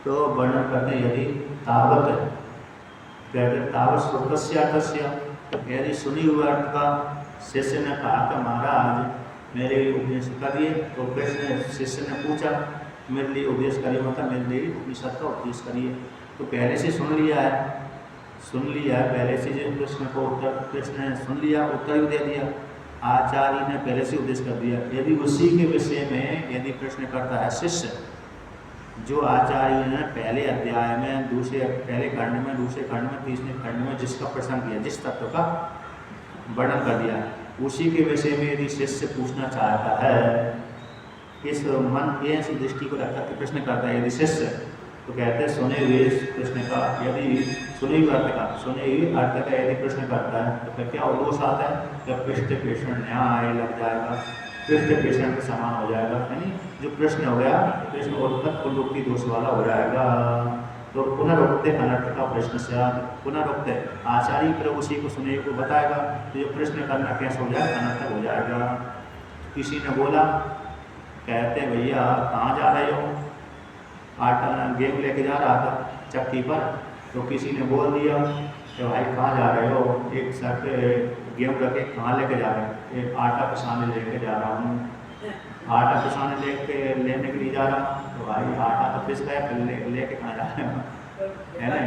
तो वर्णन करते हैं यदि तावत कहते तावत श्रुतस्यातस्य, यदि सुनी हुआ अर्थ का शिष्य ने कहा कि महाराज मेरे लिए उपदेश करिए, तो कृष्ण शिष्य ने पूछा मेरे लिए उपदेश करिए, मतलब मेरे लिए उपनिषद का उपदेश करिए। तो पहले से सुन लिया है पहले से जो कृष्ण को उत्तर, कृष्ण ने सुन लिया, उत्तर भी दे दिया, आचार्य ने पहले से उपदेश कर दिया। यदि उसी के विषय में यदि प्रश्न करता है शिष्य, जो आचार्य ने पहले अध्याय में, पहले खंड में, दूसरे खंड में, तीसरे खंड में जिसका प्रश्न किया, जिस तत्व का वर्णन कर दिया, उसी के विषय में यदि शिष्य पूछना चाहता है, इस मन ऐसी दृष्टि को रखकर के प्रश्न करता है यदि शिष्य, तो कहते हैं सुने हुए प्रश्न का, यदि सुने हुए अर्थ का यदि प्रश्न करता है तो फिर क्या दोष आता है? जब पृष्ठ पेषण न्याय लग जाएगा, पृष्ठ पेषण के समान हो जाएगा, यानी जो प्रश्न हो गया प्रश्न उत्तर पुनरुक्ति दोष वाला हो जाएगा। तो पुनरुक्ति अनर्थ का प्रश्न से पुनरुक्ति आचार्य पर उसी को सुने को बताएगा, तो जो प्रश्न करना कैसे हो जाएगा? अनर्थक हो जाएगा। किसी ने बोला, कहते भैया कहाँ जा रहे हो? आटा गेहूँ लेके जा रहा था चक्की पर, तो किसी ने बोल दिया कि भाई कहाँ जा रहे हो? एक सर पे गेहूँ रखे, कहाँ लेके जा रहे हो? एक आटा पिसाने लेके जा रहा हूँ। आटा पिसाने लेने के लिए जा रहा हूँ, तो भाई आटा तो पिस गया, फिर लेके कहाँ जा रहे हो? है ना,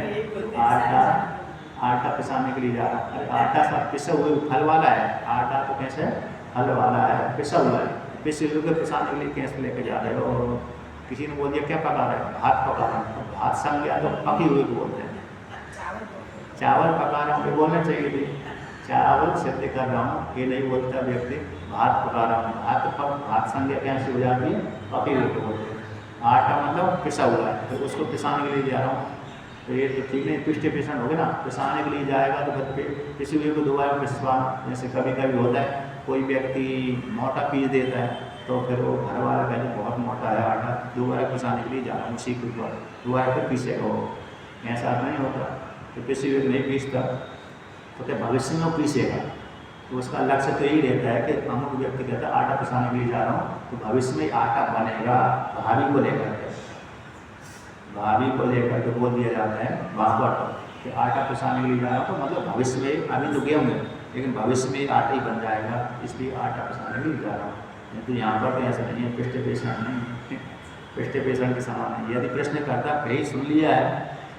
आटा पिसाने के लिए जा रहा हूँ। अरे आटा सब पिसा हुआ फल वाला है, आटा तो कैसे फल वाला है, पिसा हुआ है, पिसे हुए पिसाने के लिए कैसे लेके जा रहे हो? किसी ने बोल दिया क्या पका रहे हो? भात पका रहा हूँ। भात संग गया तो पकी हुई को बोलते हैं, चावल पका रहा हूँ तो बोलना चाहिए थी चावल सिद्ध कर रहा हूँ, ये नहीं बोलता व्यक्ति भात पका रहा हूँ। भात संज्ञा कैसे हो जाती है? पकी हुई को बोलते हैं। आटा मतलब पिसा हुआ है, तो उसको पिसाने के लिए जा रहा हूँ, तो ये तो ठीक नहीं, पिष्ट पेषण हो गया ना, पिसाने के लिए जाएगा तो फिर किसी हुए को दोबारा पिसवाना। जैसे कभी कभी होता है कोई व्यक्ति मोटा पीस देता है, तो फिर वो घर वाला कहते बहुत मोटा है आटा, दोबारा पिसाने के लिए जा रहा हूँ, उसी को दोबारा फिर पीसेगा वो। ऐसा नहीं होता, तो किसी हुए नहीं पीसता तो क्या भविष्य में वो पीसेगा। तो उसका लक्ष्य तो यही रहता है कि अमुक व्यक्ति कहता है आटा पिसाने के लिए जा रहा हूँ, तो भविष्य में आटा बनेगा। भाभी को लेकर के बोल दिया जाता है बापट कि आटा पिसाने के लिए जा रहा हूँ, तो मतलब भविष्य में, अभी तो गेहूँ है लेकिन भविष्य में आटा ही बन जाएगा, इसलिए आटा पिसाने के लिए जा रहा हूँ। तो यहाँ पर तो ऐसा नहीं है, पृष्ठ पेषण नहीं, पृष्ठ पेषण के समान है। यदि प्रश्न करता भाई सुन लिया है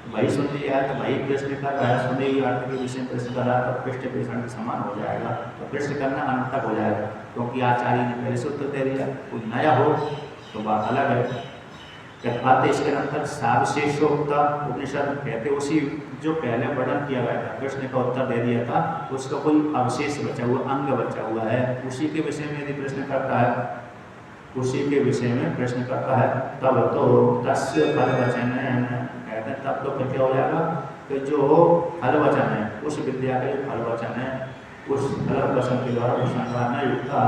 तो भाई प्रश्न कर रहा है, सुने ही अर्थ के विषय में प्रश्न कर रहा है, तो पृष्ठ पेषण के समान हो जाएगा। तो प्रश्न करना अनर्थक हो जाएगा, क्योंकि आचार्य ने पहले से उत्तर दे दिया। कोई नया हो तो बात अलग है। कहते इसके अंतर सावशेषोक्त उपनिषद कहते उसी जो पहले वर्णन किया गया था, प्रश्न का उत्तर दे दिया था, उसका कोई अवशेष बचा हुआ, अंग बचा हुआ है, उसी के विषय में यदि प्रश्न करता है, उसी के विषय में प्रश्न करता है, तब तो तस्य फल वचन कहते हैं, तब तो फिर क्या हो जाएगा कि जो फल वचन है, उस विद्या का जो फल वचन है, उस फल वचन के द्वारा उपसंहार नहीं होता।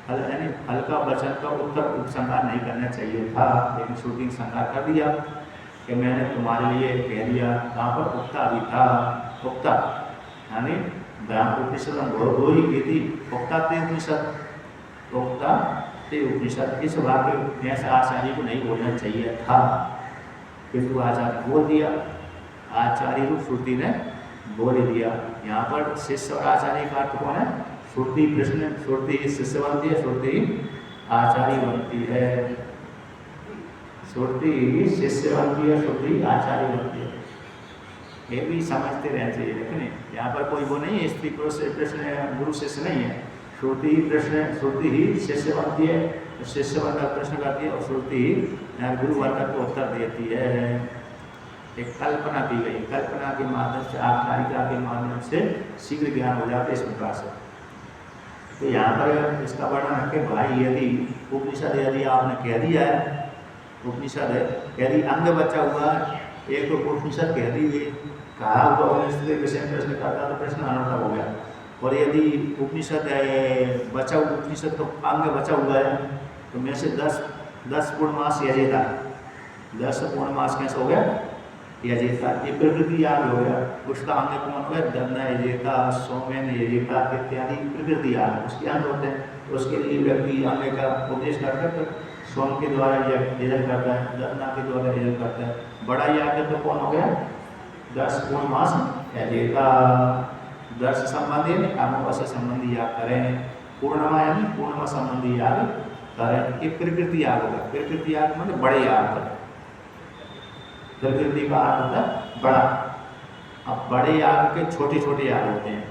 फल यानी फल का वचन का उत्तर उपसंहार नहीं करना चाहिए था, लेकिन श्रुति संहार कर दिया कि मैंने तुम्हारे लिए कह दिया। कहाँ पर? उक्ता भी था, उक्ता यानी उपनिषद दो ही की थी, उक्ता ते उपनिषद, उक्ता ते उपनिषद। इस वाक्य ऐसा आचार्य को नहीं बोलना चाहिए था, किंतु आचार्य बोल दिया, आचार्य रूप श्रुति ने बोल दिया। यहाँ पर शिष्य और आचार्य का अर्थ कौन है? श्रुति प्रश्न, श्रुति शिष्य बनती है, श्रुति आचार्य बनती है, श्रुति शिष्य बनती है, श्रुति आचार्य बनती है। ये भी समझते रहना चाहिए, लेकिन यहाँ पर कोई वो नहीं है स्त्री पुरुष प्रश्न गुरु शिष्य नहीं है, श्रुति प्रश्न, श्रुति ही शिष्य बनती है शिष्य वर्णक प्रश्न करती है और श्रुति गुरु वर्णक को उत्तर देती है। एक कल्पना की गई, कल्पना के माध्यम से आख्यायिका के माध्यम से शीघ्र ज्ञान हो जाता है इस प्रकार से। तो यहाँ पर इसका वर्णन है कि भाई यदि उपनिषद यदि आपने कह दिया है, उपनिषद यदि अंग बचा हुआ, एक तो उपनिषद कह दी हुई कहा हुआ उपनिषद के विषय में प्रश्न करता तो प्रश्न अनर्थक हो गया, और यदि उपनिषद बचा हुआ, उपनिषद तो अंग बचा हुआ है तो में से 10 पूर्णमास यजेता, 10 पूर्णमास कैसे हो गया यजेता, ये प्रकृति याग हो गया। उसका अंग कौन हो गया दन्ना यजेता, सोमेन यजेता इत्यादि प्रकृति याग उसके अंग होते हैं। तो उसके लिए व्यक्ति अंग का उपदेश करता है, सोम के द्वारा यजन करता है, दन्ना के द्वारा यजन करता है। बड़ा याग तो कौन हो गया 10 पूर्णमास यजेता, 10 संबंधी अमावस्या संबंधी याग करें, पूर्णिमा यानी पूर्णिमा संबंधी याग करें। ये प्रकृति याग होगा। प्रकृति याग मतलब बड़े याग करें, प्रकृति का याग होता है बड़ा। अब बड़े याग के छोटे छोटे याग होते हैं,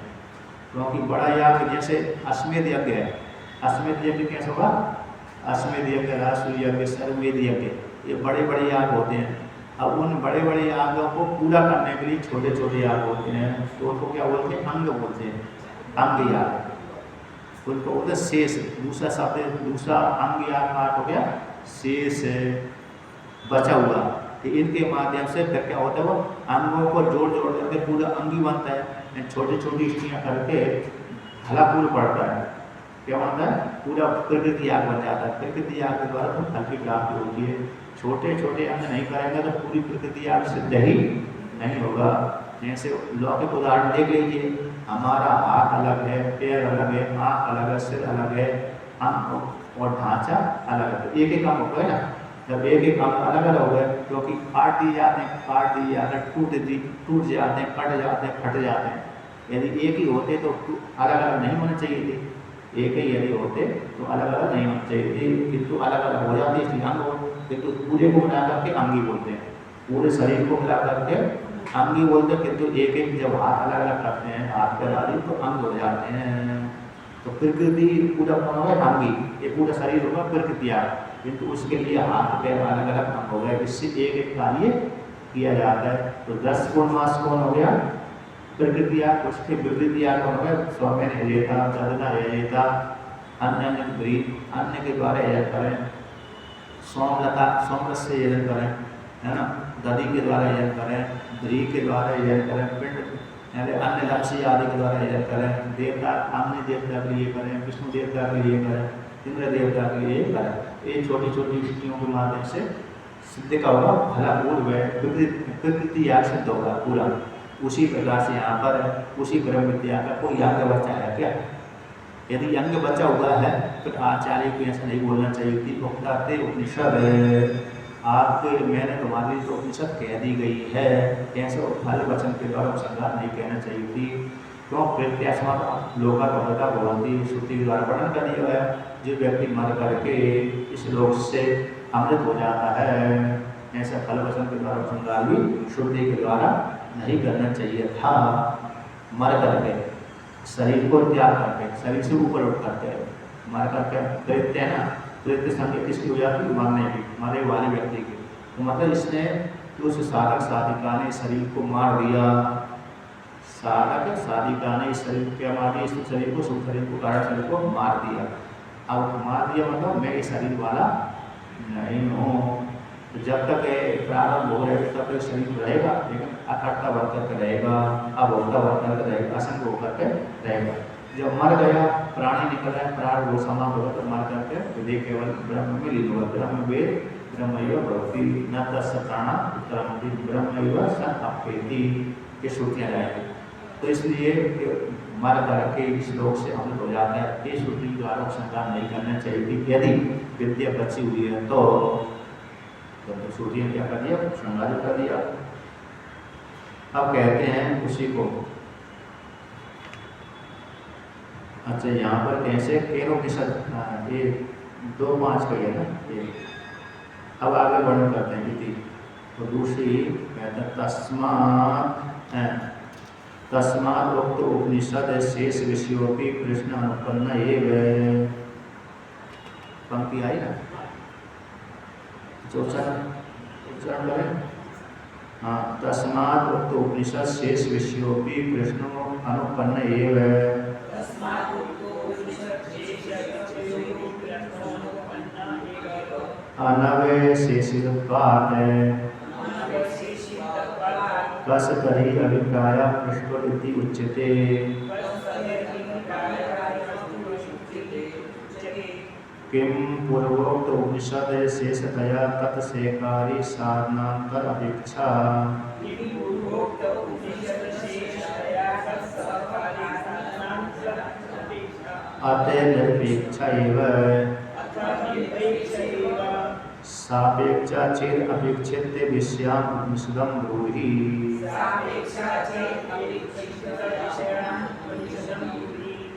क्योंकि बड़ा याग जैसे अश्वमेध यज्ञ है, अश्वमेध यज्ञ कैसे होगा, अश्वमेध यज्ञ, राष्ट्रीय यज्ञ, सर्ववेद यज्ञ, ये बड़े बड़े याग होते हैं। अब उन बड़े बड़े यागों को पूरा करने के लिए छोटे छोटे याग होते हैं, तो उनको क्या बोलते हैं अंग बोलते हैं, अंग याग उनको बोलते हैं शेष। दूसरा शब्द दूसरा अंग याग का अर्थ हो गया शेष बचा हुआ। तो इनके माध्यम से फिर क्या होता है वो अंगों को जोड़ जोड़ करके पूरा अंगी बनता है। छोटी छोटी स्त्रियाँ करके भला फूल पड़ता है, क्या बनता है पूरा प्रकृति याग बन जाता है। प्रकृति याग के द्वारा तो फल की प्राप्ति होती है। छोटे छोटे अंग नहीं करेंगे तो पूरी प्रकृति याग सिद्ध ही नहीं होगा। जैसे लौकिक उदाहरण देख लीजिए, हमारा हाथ अलग है, पैर अलग है, आँख अलग है, सिर अलग है, अंग और ढांचा अलग है, एक एक अंग हो गए ना। जब एक एक अंग अलग अलग हो गए क्योंकि काट दिए जाते हैं, काट दिए जाते हैं, टूट जाते हैं, कट जाते हैं, फट जाते हैं। यदि एक ही होते तो अलग अलग नहीं होने चाहिए थे, एक ही यदि होते तो अलग अलग नहीं होने चाहिए थे, किंतु अलग अलग हो जाते इसलिए अंग हो। किंतु पूरे को मिला करके अंगी बोलते हैं, पूरे शरीर को मिला करके अंगी बोलते हैं। किंतु एक एक जब हाथ अलग अलग करते हैं, हाथ पैर आदि, तो अंग हो जाते हैं। तो प्रकृति पूरा कौन होगा अंगी, ये पूरा शरीर होगा प्रकृति याग, किंतु उसके लिए हाथ पैर अलग अलग अंग हो गए, इससे एक एक कार्य किया जाता है। तो 10 पूर्णमास कौन हो गया प्रकृति याग, उसके विपरीत याग कौन हो गया सौम्य यजेता, ददना यजेता, अन्य के द्वारा यजन करें, सोमलता सोमरस से यजन करें, है ना, दधि के द्वारा यजन करें, घी के द्वारा यजन करें, पिंड यानी अन्य लक्ष्य आदि के द्वारा यजन करें, देवता अन्य देवता के लिए करें, विष्णु देवता के लिए करें, इंद्र देवता के लिए करें। ये छोटी छोटी युक्तियों के माध्यम से सिद्ध का होगा भला पूर्व प्रकृति याग सिद्ध होगा पूरा। उसी प्रकार से यहाँ पर उसी ब्रह्म विद्या का कोई अंग बचा है क्या? यदि अंग बचा हुआ है तो आचार्य को ऐसा नहीं बोलना चाहिए कि उक्ताते उपनिषद आपके मैंने तुम्हारी तो उपनिषद कह दी गई है, ऐसे फल वचन के द्वारा उपसंहार नहीं कहना चाहिए थी। क्यों प्रत्यास्मक लोका भगवता भगवंती श्रुति के द्वारा वर्णन कर दिया है, जो व्यक्ति मर करके इस लोक से अमृत हो जाता है, ऐसा फल वचन के द्वारा उपसंहार भी श्रुति के द्वारा नहीं करना चाहिए था। मर करके शरीर को त्याग करके, शरीर से ऊपर उठ करके मर करके प्रत्य है ना, प्रत्य संज्ञा किसकी हो जाती है? मरने की, मरे वाले व्यक्ति की। तो मतलब इसने उस साधक साधिका ने शरीर को मार दिया, साधक साधिका ने इस शरीर को क्या मार दिया? इस शरीर को, सुख शरीर को, कारण शरीर को मार दिया। अब मार दिया मतलब मैं इस शरीर वाला नहीं हूँ। तो जब तक प्रारंभ हो रहेगा तब तक शरीर रहेगा, लेकिन अखट्टा बन करके रहेगा, अभोक्ता बन करके रहेगा, असंग होकर के रहेगा। जब मर गया, प्राणी निकल रहा है, प्राण वो समाप्त होगा तो मर करके विधि केवल ब्रह्म में लीन होगा। ब्रह्म वेद ब्रह्मैव भवति न तस्य प्राणा उत्तरमति ब्रह्मैव स अप्येति, ये श्रुतियाँ रहेंगी। तो इसलिए मर करके इस लोक से अमृत हो जाता है। ये श्रुति द्वारा संकार नहीं करना चाहिए। यदि विद्या बची हुई है तो श्रुति ने क्या कर दिया? श्रृंगार कर दिया। अब कहते हैं उसी को, अच्छा यहाँ पर कैसे केनोपनिषद ये 2:5 का है ना ये। अब आगे वर्णन करते हैं कि तो दूसरी कहते हैं तस्मात् उक्त उपनिषद शेष विषयों की प्रश्न अनुपन्न एवं। पंक्ति आई ना, उच्चारण करें। हाँ, तस्मात् उक्त उपनिषद शेष विषयोपि कृष्णो अनुपन्न एव अनवशेषित्वात् कस तर्हि अभिप्राय पृष्ठो इति उच्यते। किम पूर्वोक्त उपनिषद शेषतया तत्सेकारी साधनांतर अपेक्षा अतः निरपेक्षा एव सापेक्षा चेत् अपेक्षित विषयान् उपनिषदं ब्रूहि।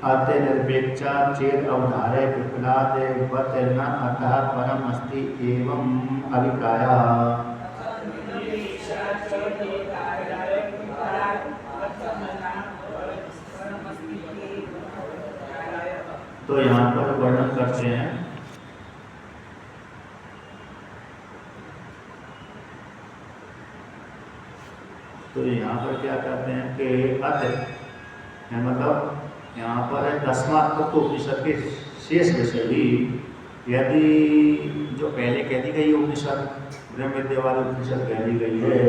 अतः निरपेक्षा चेत् अवधारय विफलात् वत् न अतः परम अस्ति एवं अभिप्रायः। तो यहाँ पर वर्णन करते हैं, तो यहाँ पर क्या कहते हैं कि अतः मतलब यहाँ पर है तस्मात् उपनिषद के शेष विषय भी, यदि जो पहले कह दी गई उपनिषद ब्रह्म विद्या वाली उपनिषद कह दी गई है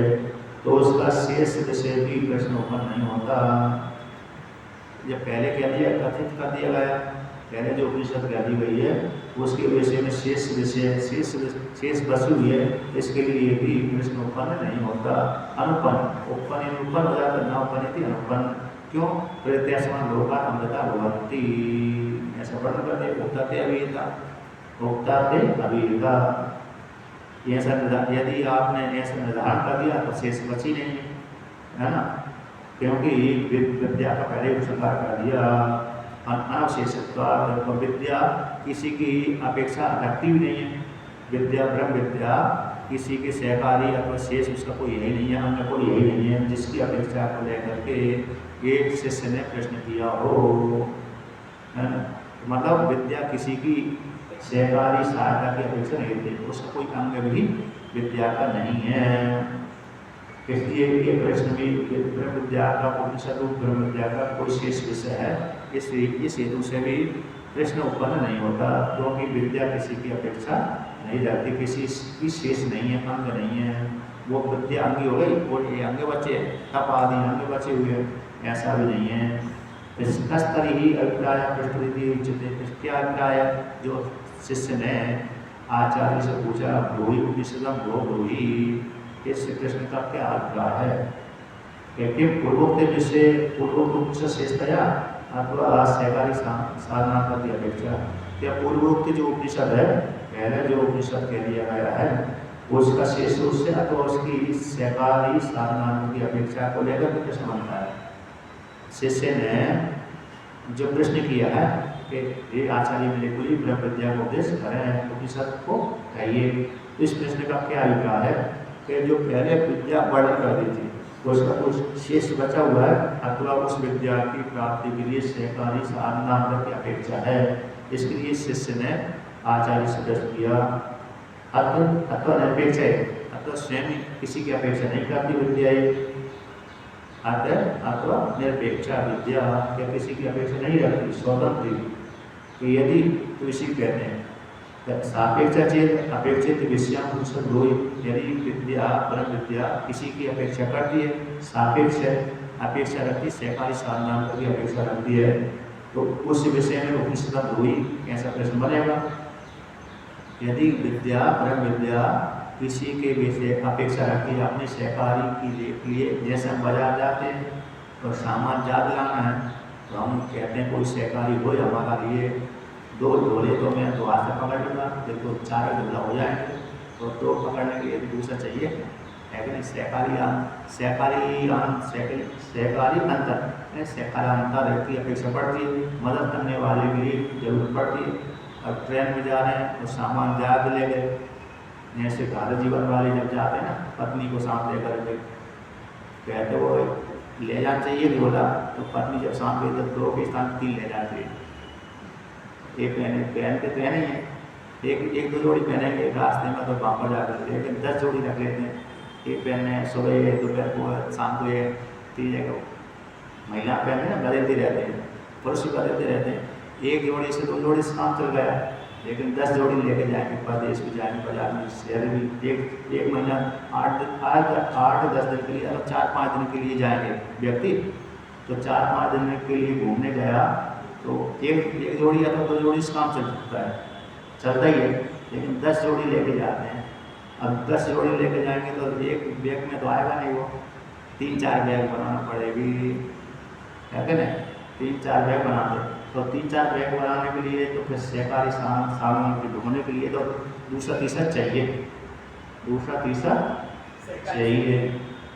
तो उसका शेष विषय भी प्रश्न उत्पन्न नहीं होता। जब पहले कह दिया कथित कर दिया गया, पहले जो उपनिषद कह दी गई है उसके विषय में शेष विषय शेष वस्तु है, इसके लिए भी प्रश्न उत्पन्न नहीं होता। अनुपन्न उत्पन्न हो जाता, न उत्पन्न अनुपन्न। क्यों? प्रत्यक्षमान लोका अमृता भवन्ति, ऐसा वर्णन करते उक्ताते अभिहिता, उक्ताते अभिहिता। ऐसा यदि आपने ऐसा निर्धारण कर दिया तो शेष बची नहीं है ना, क्योंकि विद्या का पहले उपसंहार कर दिया। अनवशेषत्वात्, विद्या किसी की अपेक्षा रखती भी नहीं है। विद्या ब्रह्म विद्या किसी के सहकारी अथवा शेष उसका कोई यही नहीं है, अन्य कोई यही नहीं है जिसकी अपेक्षा को लेकर के एक शिष्य ने प्रश्न किया हो, है ना। मतलब विद्या किसी की सहकारी सहायता की अपेक्षा नहीं थी, उसका कोई अंग भी विद्या का नहीं है। इसलिए ये प्रश्न भी ब्रह्म विद्या का उपनिषद ब्रह्म विद्या का कोई शेष विषय है, इसलिए इस हेतु से भी प्रश्न उत्पन्न नहीं होता, क्योंकि विद्या किसी की अपेक्षा नहीं रहती, किसी की शेष नहीं है, अंग नहीं है। वो विद्या अंगी हो गई, वो ये अंग बचे, तप आदि अंग बचे हुए, ऐसा भी नहीं है। इस तरह ही अभिप्राय प्रकृति उच्चते, क्या अभिप्राय? जो शिष्य ने आचार्य से पूछा ब्रूहि उपनिषदं भो ब्रूहि, इस प्रश्न का क्या अभिप्राय है? क्योंकि पूर्वोक्त विषय पूर्वोक्त उपनिषद शेषतया अथवा सहकारी साधना की अपेक्षा, क्या पूर्वोक्त जो उपनिषद है, पहले जो उपनिषद कह दिया गया है उसका शेष रूप से अथवा उसकी सहकारी साधना की अपेक्षा को लेकर के प्रश्न बनता है। शिष्य ने जो प्रश्न किया है कि ये आचार्य मेरे को ही ब्रह्म विद्या को उपदेश करें, उपनिषद को कहिए, इस प्रश्न का क्या अभिप्राय है कि जो पहले विद्या वर्णन कर दी थी उसका कुछ शेष बचा हुआ है अथवा उस विद्या की प्राप्ति के लिए सहकारी साधना की अपेक्षा है। इसके लिए शिष्य ने आचार्य से प्रश्न किया। अथवा निरपेक्ष है, अथवा स्वयं किसी की अपेक्षा नहीं करती विद्या, अथवा निरपेक्षा विद्या क्या किसी की अपेक्षा नहीं रखती, स्वतंत्र। तो यदि तो इसी कहते हैं सापेक्षा चेत अपेक्षित विषयां उपनिषद ब्रूहि, यदि विद्या ब्रह्म विद्या किसी की अपेक्षा करती है, सापेक्ष अपेक्षा रखती, सहकारी साधना की अपेक्षा रखती है, तो उस विषय में उपनिषद ब्रूहि ऐसा प्रश्न बनेगा। यदि विद्या ब्रह्म विद्या किसी के विषय अपेक्षा रखती है अपने सहकारी के लिए, जैसे हम बाजार जाते हैं तो सामान ज़्यादा लाना है तो हम कहते हैं कोई सहकारी हो हमारा लिए, 2 झोले तो मैं 2 हाथ से पकड़ लूँगा, देखो 4 झोला हो जाएंगे, तो 2 पकड़ने के लिए भी दूसरा चाहिए, है कि नहीं। सहकारी अंतर की अपेक्षा पड़ती है, मदद करने वाले के लिए जरूरत पड़ती है। अब ट्रेन में जा रहे हैं तो सामान ज़्यादा ले गए, जैसे घर जीवन वाले जब जाते हैं ना पत्नी को साथ ले करके, कहते वो ले जाना चाहिए झोला, तो पत्नी जब साथ ले जब 2 के स्थान 3 ले जाती है। एक पहनते तो है नहीं है, एक एक दो जोड़ी पहनेंगे रास्ते में तो वहाँ पर जाकर, लेकिन 10 जोड़ी रख लेते हैं। एक पहने सुबह, दोपहर को, शाम को, ये 3 जगह महिला पहने ना, बदलते रहते हैं, पुरुष भी बदलते रहते हैं। एक जोड़ी से 2 जोड़ी से काम चल गया, लेकिन 10 जोड़ी लेके जाएंगे, प्रदेश भी जाएंगे, बाजार में, शहर भी। एक महीना 8-10 दिन के लिए, अगर 4-5 दिन के लिए जाएंगे व्यक्ति, तो 4-5 दिन के लिए घूमने गया तो एक जोड़ी या तो 2 जोड़ी से काम चल सकता है, चलता ही है। लेकिन 10 जोड़ी लेके जाते हैं। अब 10 जोड़ी लेके जाएंगे तो एक बैग में तो आएगा नहीं, वो 3-4 बैग बनाना पड़ेगी, है कि नहीं? 3-4 बैग बनाते, तो 3-4 बैग बनाने के लिए तो फिर सहकारी सामान ढूंढने के लिए तो दूसरा तीसरा चाहिए, दूसरा तीसरा चाहिए।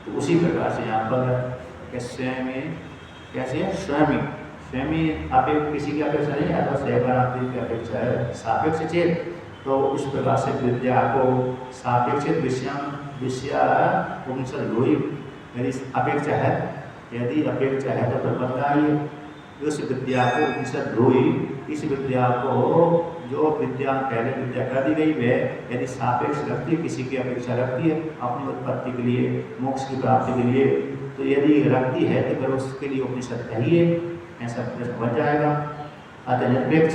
तो उसी प्रकार से यहाँ पर स्वयं कैसे है, स्वयं अपेक्ष, किसी की अपेक्षा नहीं है, तो सहकारात्मक की अपेक्षा है, सापेक्ष चेत। तो इस प्रकार से विद्या को सापेक्षित विषय उपनिषद लोई, यदि अपेक्षा है, यदि अपेक्षा है तो बताइए उस विद्या को उपनिषद लोई, इस विद्या को जो विद्या पहले विद्या कर दी गई वह यदि सापेक्ष रखती है, किसी की अपेक्षा रखती है अपनी उत्पत्ति के लिए, मोक्ष की प्राप्ति के लिए, तो यदि रखती है तो फिर उसके लिए उपनिषद कहिए, ऐसा प्रश्न बन जाएगा। अतः निरपेक्ष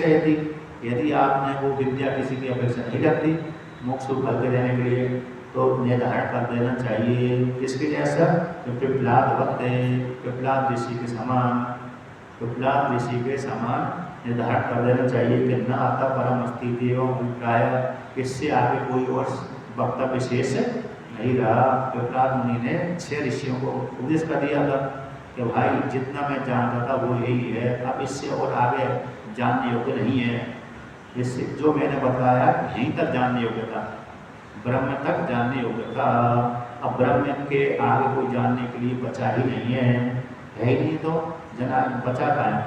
यदि आपने वो विद्या किसी की अपेक्षा नहीं रखती मोक्ष को फल के देने के लिए, तो निर्धारण कर देना चाहिए। किसके जैसा? पिपलाद वक्त, पिपलाद ऋषि के समान, पिपलाद ऋषि के समान निर्धारण कर देना चाहिए कि न आता परम अस्तित्व एवं अभिप्राय, इससे आगे कोई और वक्तव्य शेष नहीं रहा। पिपलाद मुनि ने 6 ऋषियों को उपदेश कर दिया था कि भाई जितना मैं जानता था वो यही है, अब इससे और आगे जानने योग्य नहीं है। इससे जो मैंने बताया यहीं तक जानने योग्य था, ब्रह्म तक जानने योग्य था। अब ब्रह्म के आगे कोई जानने के लिए बचा ही नहीं है ही नहीं, तो जना बचा का है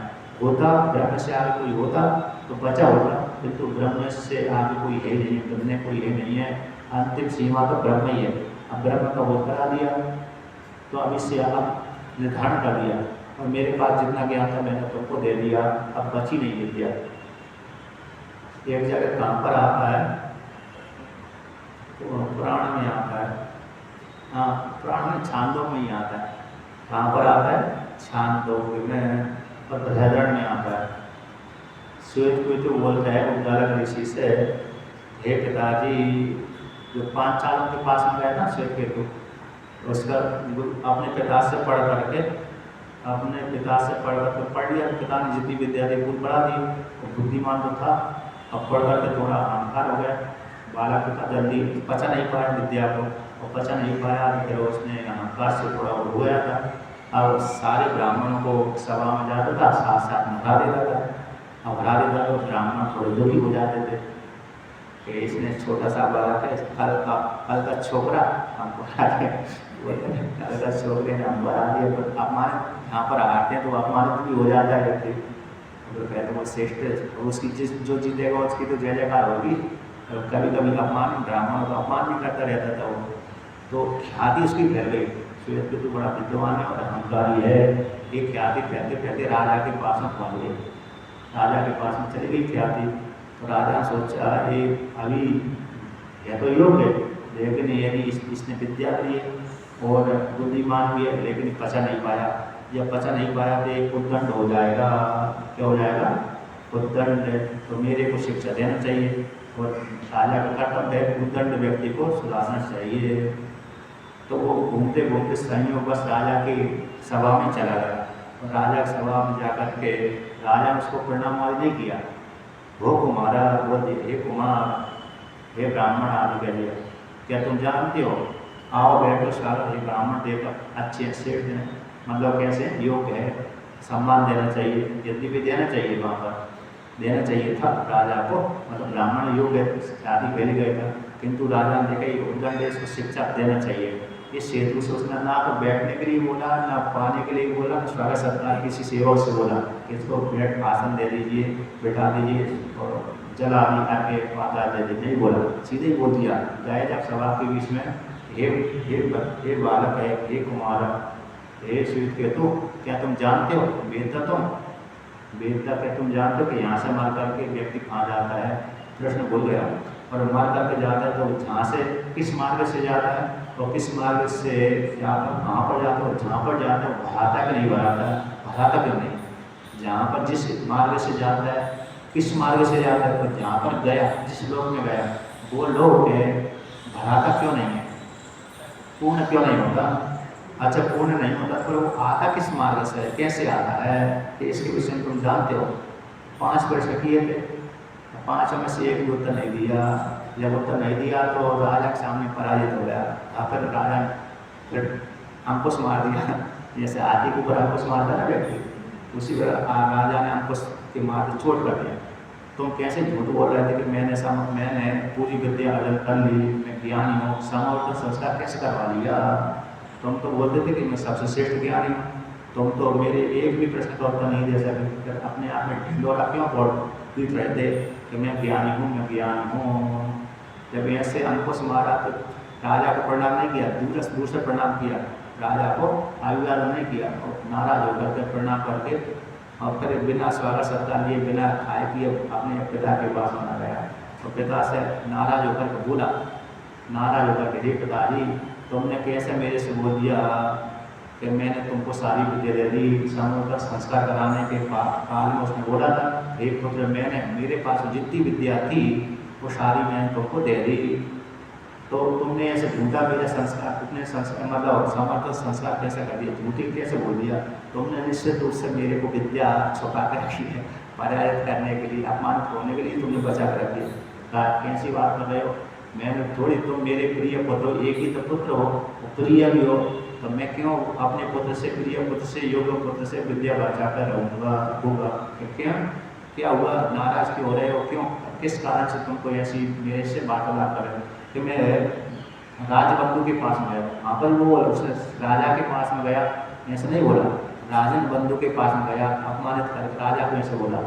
होता, ब्रह्म से आगे कोई होता तो बचा होता, किंतु ब्रह्म से आगे कोई है नहीं, ब्रह्म कोई है नहीं है, अंतिम सीमा तो ब्रह्म ही है। अब ब्रह्म का बोध करा दिया, तो अब इससे अब निर्धारण कर दिया, और मेरे पास जितना ज्ञान था मैंने तुमको दे दिया, अब बची नहीं विद्या। एक जगह काम पर आता है, तो पुराण में आता है, हाँ पुराण में छांदों में ही आता है। कहाँ पर आता है? छांदों में और बृहदारण्य में आता है। श्वेत को तो बोलता है उद्दालक ऋषि से, हे पिताजी, जो 5 सालों के पास में गया ना श्वेत केतु, उसका अपने पिता से पढ़ करके, अपने पिता से पढ़ लिया, पिता ने जितनी विद्या थी पूरी पढ़ा दी, तो बुद्धिमान तो था, अब पढ़ करके थोड़ा अहंकार हो गया, बालक पिता जल्दी पचा नहीं पाया विद्या को, और पचा नहीं पाया तो फिर उसने अहंकार से थोड़ा हो गया था। अब सारे ब्राह्मणों को सभा में जाता था, साथ हरा देता था, अब हरा देता तो ब्राह्मण थोड़े दुखी हो जाते थे कि इसने छोटा सा बालक है, कल का छोकरा हमको हरा दे, कल का छोकरे ने हमको हरा दिया, तो अपमान यहाँ पर हारते हैं तो अपमानित भी हो जाता है व्यक्ति, तो कहते वो श्रेष्ठ, उसकी जो जीतेगा उसकी तो जय जयकार होगी। कभी कभी अपमान, ब्राह्मणों का अपमान भी करता रहता था वो, तो ख्याति उसकी फैल गई। श्वेत केतु बड़ा विद्वान है और अहंकारी है, एक ख्याति फैलते फैलते राजा के पास में पहुँच गई, राजा के पास में चली गई ख्याति। तो राजा सोचा ये अभी है तो योग्य, लेकिन यदि इसने विद्या दी है और बुद्धिमान भी है, लेकिन पचा नहीं पाया, जब पचा नहीं पाया तो एक उद्दंड हो जाएगा। क्या हो जाएगा? उद्दंड। तो मेरे को शिक्षा देना चाहिए, और राजा का कर्तव्य है उद्दंड व्यक्ति को सुधारना चाहिए। तो वो घूमते घूमते संयोगवश राजा की सभा में चला गया, और राजा की सभा में जाकर के राजा ने उसको प्रणाम आदि नहीं किया, वो कुमारा बोलते, हे कुमार, हे ब्राह्मण आदि कह दिया, क्या तुम जानते हो, आओ बैठो स्वागत। हे ब्राह्मण देकर अच्छे सेठ हैं, मतलब कैसे योग्य है, सम्मान देना चाहिए, यदि भी देना चाहिए, वहाँ पर देना चाहिए था राजा को, मतलब ब्राह्मण योग्य शादी पहले गए था, किंतु राजा ने देखा उद्दंड इसको शिक्षा देना चाहिए। इस हेतु से उसने ना तो बैठने के लिए बोला, ना पाने के लिए बोला, ना स्वागत सत्कार किसी सेवक से बोला इसको बैठ आसन दे दीजिए, बैठा दीजिए और जल आदि आके पाता दे दीजिए, नहीं बोला, सीधे ही बोल दिया। गए जब सभा के बीच में, हे बालक है, हे कुमार, हे श्वेत केतु, क्या तुम जानते हो वेदता क्या तुम जानते हो कि यहाँ से मार करके व्यक्ति कहाँ जाता है? प्रश्न भूल गया। और मर करके जाता है तो जहाँ से किस मार्ग से जाता है और किस मार्ग से जाता है, कहाँ पर जाता है, जहाँ पर जाता है भराता कि नहीं भराता, भराता क्यों नहीं? जहाँ पर जिस मार्ग से जाता है, किस मार्ग से जाता है, तो जहाँ पर गया, जिस लोक में गया, वो लोक है भराता क्यों नहीं है, पूर्ण क्यों नहीं होता? अच्छा पूर्ण नहीं होता, पर वो आता किस मार्ग से है, कैसे आता है, इसके विषय में तुम जानते हो। 5 प्रश्न किए थे, 5 में से एक भी उत्तर नहीं दिया। जब उत्तर नहीं दिया तो राजा के सामने पराजित हो गया। फिर राजा फिर अंकुश मार दिया, जैसे हाथी के ऊपर अंकुश मारता ना व्यक्ति, उसी तरह राजा ने अंकुश के मार चोट कर दिया। तुम कैसे झूठ बोल रहे थे कि मैंने पूरी विद्या अर्जन कर ली, मैं ज्ञानी हूँ, समावर्तन संस्कार कैसे करवा लिया? तुम तो बोलते थे कि मैं सबसे श्रेष्ठ ज्ञानी हूँ, तुम तो मेरे एक भी प्रश्न का उत्तर नहीं दे सके, अपने आप में ढिंडोरा क्यों पीट रहे थे कि मैं ज्ञानी हूँ, मैं ज्ञानी हूँ। जब ऐसे अंकुश मारा तो राजा को प्रणाम नहीं किया, दूर से प्रणाम किया, राजा को अभिवादन नहीं किया, और नाराज होकर के प्रणाम करके और फिर बिना स्वागत सत्कार लिए, बिना खाए पिए अपने पिता के पास होना गया। तो पिता से नाराज होकर के बोला, नाराज होकर के, हे पिताजी तुमने कैसे मेरे से बोल दिया कि मैंने तुमको सारी विद्या दे दी, समूह संस्कार कराने के काल में उसने बोला था, हे पुत्र मैंने मेरे पास जितनी विद्या थी वो सारी मैंने तुमको दे दी, तो तुमने ऐसे झूठा मेरा संस्कार, तुमने संस्कार मतलब समर्थ संस्कार कैसे कर दिया, झूठी कैसे बोल दिया? तुमने निश्चित रूप से मेरे को विद्या छुपा कर रखी है, पराजित करने के लिए, अपमानित होने के लिए तुमने बचा कर रखी है। कैसी बात कर रहे हो? मैंने थोड़ी, तुम मेरे प्रिय पुत्र, एक ही तो पुत्र हो, प्रिय भी हो, तो मैं क्यों अपने पुत्र से, प्रिय पुत्र से, योग्य पुत्र से विद्या बचा कर रहूँगा? क्यों, क्या हुआ? नाराज क्यों हो रहे हो? क्यों, किस कारण से तुमको ऐसी मेरे से वार्तालाप कर रहे हो? कि मैं राजबंधु के पास में गया, वहाँ पर वो उसने राजा के पास में गया, ऐसे नहीं बोला, राजन बंधु के पास में गया, अपमानित कर राजा को ऐसे बोला,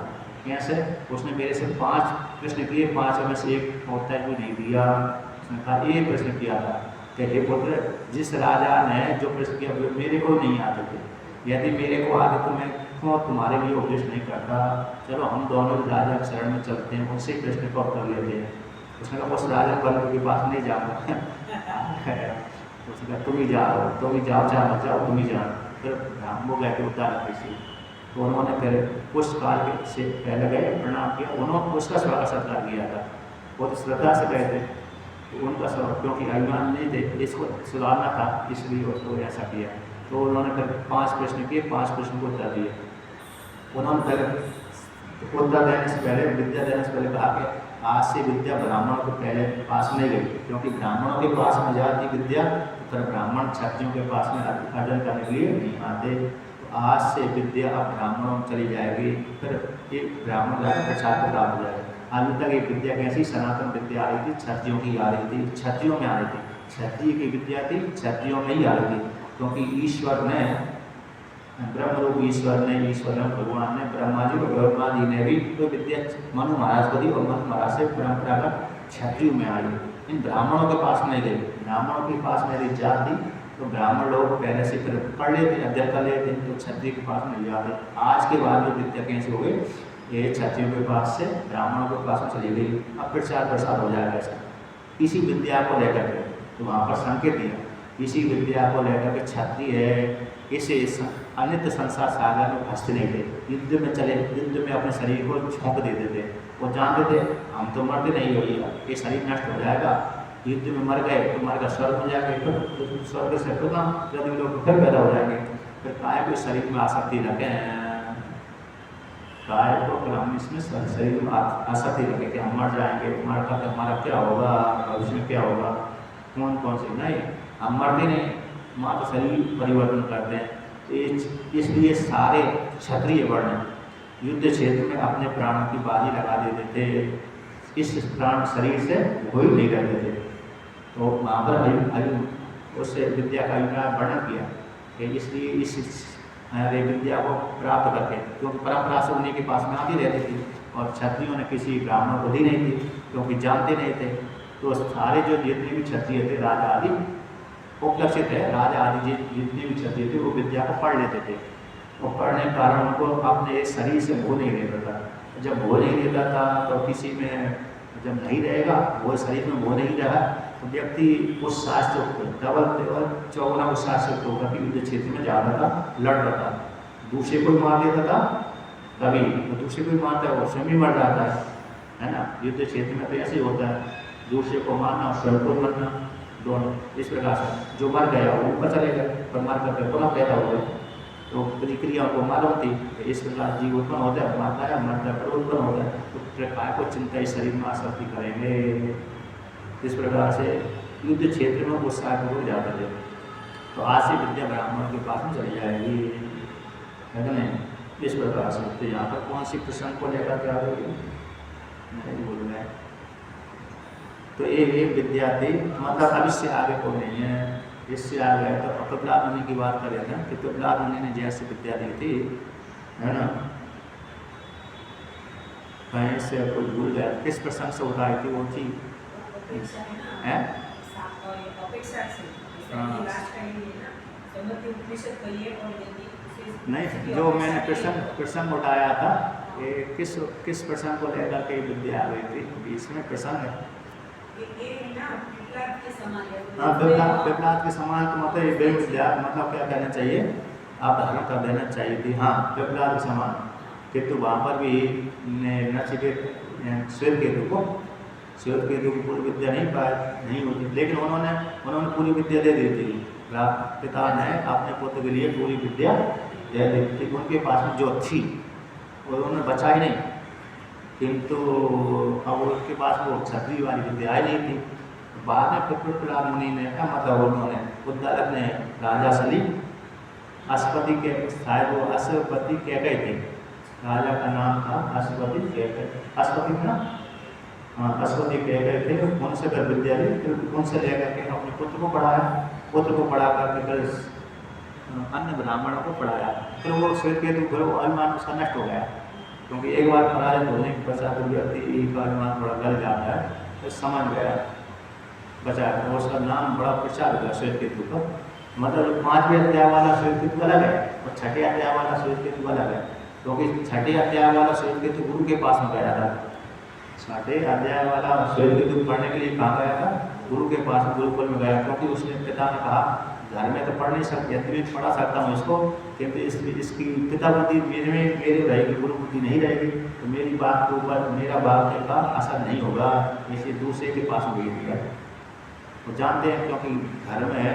कैसे? उसने मेरे से 5 प्रश्न किए, 5 में से एक उत्तर भी नहीं दिया। उसने कहा एक प्रश्न किया था कि हे पुत्र, जिस राजा ने जो प्रश्न किया मेरे को नहीं आते थे, यदि मेरे को आते तो मैं क्यों तुम्हारे लिए उपदेश नहीं करता? चलो हम दोनों राजा के शरण में चलते हैं, उनसे प्रश्न को उत्तर लेते हैं। उसने कहा उस राजा बंधु के पास नहीं जाऊँगा। उसने कहा तुम ही जाओ, चाहे मत जाओ, तुम ही जाओ। फिर वो गए थे उत्तर किसी, तो उन्होंने फिर पुष्पकाल से पहले गए, प्रणाम किया, उन्होंने उसका स्वागत सत्कार किया था, बहुत श्रद्धा से गए थे, तो उनका क्योंकि अभिमान नहीं थे, इसको सुधारना था, इसलिए उसको ऐसा किया। तो उन्होंने फिर 5 प्रश्न किए, 5 प्रश्न को उत्तर दिए। उन्होंने फिर उत्तर देने से पहले, विद्या देने से पहले कहा कि आज से विद्या ब्राह्मणों के पहले पास नहीं गई, क्योंकि ब्राह्मणों के पास में जाती विद्या, तो फिर ब्राह्मण क्षत्रियों के पास में अर्जन करने के लिए नहीं आते। तो आज से विद्या अब ब्राह्मणों में चली जाएगी, फिर एक ब्राह्मण जाकर प्रसाद को प्राप्त हो जाएगा। अभी तक एक विद्या कैसी सनातन विद्या आ रही थी, क्षत्रियों की आ रही थी, क्षत्रियों में आ रही थी, क्षत्रिय की विद्या थी, क्षत्रियों में ही आ रही थी, क्योंकि ईश्वर ने, ब्रह्मरूप ईश्वर ने, भगवान ने, ब्रह्मा जी और ब्रह्मा जी ने भी तो विद्या मनु महाराज को दी, और मनु महाराज से परंपरागत क्षत्रिय में आई। इन ब्राह्मणों के पास नहीं गई। ब्राह्मणों के पास में यदि जाती तो ब्राह्मण लोग पहले से फिर पढ़ लेते, अध्ययन कर लेते, तो क्षत्रिय के पास नहीं जाते। आज के बाद में विद्या कैसे हो गई, ये क्षत्रियों के पास से ब्राह्मणों के पास में चली गई। अब प्रचार प्रसार हो जाएगा ऐसा, इसी विद्या को लेकर के, तो वहाँ पर संकेत दिया, इसी विद्या को लेकर के क्षत्रिय है, इसे अनित्य संसार सागर में फंसते नहीं थे, युद्ध में चले, युद्ध में अपने शरीर को झोंक देते थे। वो जानते थे हम तो मरते नहीं होइएगा, ये शरीर नष्ट हो जाएगा, युद्ध में मर गए तो मर का स्वर्ग में जाएंगे, फिर स्वर्ग से फिर यदि लोग फिर पैदा हो जाएंगे। फिर काय को शरीर में आसक्ति रखें, काय को हम इसमें शरीर में आसक्ति रखें कि हम मर जाएंगे, मर कर हमारा क्या होगा, भविष्य में क्या होगा, कौन कौन से नहीं, हम मरते नहीं, मात्र शरीर परिवर्तन करते हैं। इसलिए सारे क्षत्रिय वर्ण युद्ध क्षेत्र में अपने प्राणों की बाजी लगा देते थे, इस प्राण शरीर से कोई नहीं रहते थे। तो वहाँ पर उससे विद्या का अभिप्राय वर्णन किया कि इसलिए इस विद्या को प्राप्त करके, क्योंकि परंपरा से उन्हीं के पास में आती रहती थी, और क्षत्रियों ने किसी ब्राह्मण को दी नहीं थी, क्योंकि जानते नहीं थे। तो सारे जो जितने भी क्षत्रिय थे, राजा आदि उपलक्षित है, राजा आदि जितने भी क्षत्रिय थे वो विद्या को पढ़ लेते थे, और पढ़ने के कारण उनको अपने शरीर से मोह नहीं रहता था। जब मोह नहीं रहता था तो किसी में जब नहीं रहेगा, वो शरीर में वो नहीं रहा, तो व्यक्ति उस शास्त्र डबल डबल चौगुना उस शास्त्र होकर के युद्ध क्षेत्र में जा रहा था, लड़ रहा था, दूसरे को मार देता था, कभी तो दूसरे को मारता है, वो स्वयं भी मर जाता है ना। युद्ध क्षेत्र में तो ऐसे ही होता है, दूसरे को मारना और स्वयं को मरना, दोनों इस प्रकार से। जो मर गया वो ऊपर चले गए, पर मर करके पुनः पैदा हो गए, तो प्रतिक्रिया को मालूम थी। तो इस प्रकार जीव उत्पन्न होता है, मरता है, मरता है, पर उत्पन्न होता है, तो प्रकार को चिंता इस शरीर में आसक्ति करेंगे। इस प्रकार से युद्ध क्षेत्र में उस साथ हो जाते थे। तो आज से विद्या ब्राह्मण के पास में चली जाएगी, है ना नहीं? इस प्रकार से। तो यहाँ पर कौन सी प्रसंग को लेकर के आ रही नहीं बोल रहे। तो एक विद्यार्थी मतलब अब इससे आगे को नहीं है, इससे आगे तो प्रहलाद मुनि की बात कर रहे थे कि प्रहलाद मुनि ने जैसे विद्या दी थी, है ना, कहीं से कुछ भूल गया, किस प्रसंग से उठाई थी वो चीज है? नहीं, जो मैंने प्रसंग उठाया था, किस प्रसंग को लेकर के विद्या आ गई थी, इसमें प्रसंग है। हाँ, प्रहलाद के समान तो मतलब ये विद्या मतलब क्या कहना चाहिए, आप धारण कर देना चाहिए थी। हाँ, प्रहलाद के समान, किंतु वहाँ पर भी नचिकेता श्वेत केतु को पूरी विद्या नहीं पाए, नहीं होती, लेकिन उन्होंने पूरी विद्या दे दी थी। पिता ने अपने पुत्र के लिए पूरी विद्या दे दी थी, उनके पास में जो थी और उन्होंने बचाई नहीं, किंतु अब उनके पास वो क्षत्रिय वाली विद्या आई नहीं थी। बाद में प्रहलाद मुनि ने क्या मतलब, उन्होंने उद्दालक ने राजा सलीम अश्वपति के, शायद वो अश्वपति कह गए थे, राजा का नाम था अश्वपति कह गए, अश्वपति था, हाँ अश्वपति कह गए थे। उनसे कर विद्या ली, फिर उनसे लेकर के अपने पुत्र को पढ़ाया, पुत्र को पढ़ा करके फिर अन्य ब्राह्मणों को पढ़ाया। फिर वो श्वेत केतु फिर वो अभिमान उसका नष्ट हो गया, क्योंकि एक बार पराजित होने के पश्चात व्यक्ति का अभिमान थोड़ा गल जाता है, तो समझ गया बचा, तो उसका नाम बड़ा प्रचार हुआ श्वेत केतु का। मतलब 5वें अध्याय वाला श्वेत केतु अलग है और 6ठे अध्याय वाला श्वेत केतु अलग है, क्योंकि 6ठे अध्याय वाला श्वेत केतु गुरु के पास में गया था। 6ठे अध्याय वाला श्वेत केतु पढ़ने के लिए कहाँ गया था? गुरु के पास में, गुरुकुल में गया, क्योंकि उसने पिता ने कहा घर में तो पढ़ नहीं सकते, यदि पढ़ा सकता हूँ इसको, किंतु इसकी पिता बुद्धि मेरे रहेगी, गुरु बुद्धि नहीं रहेगी, तो मेरी बात के ऊपर मेरा बात का असर नहीं होगा, इसलिए दूसरे के पास में भेज दिया। तो जानते हैं, क्योंकि घर में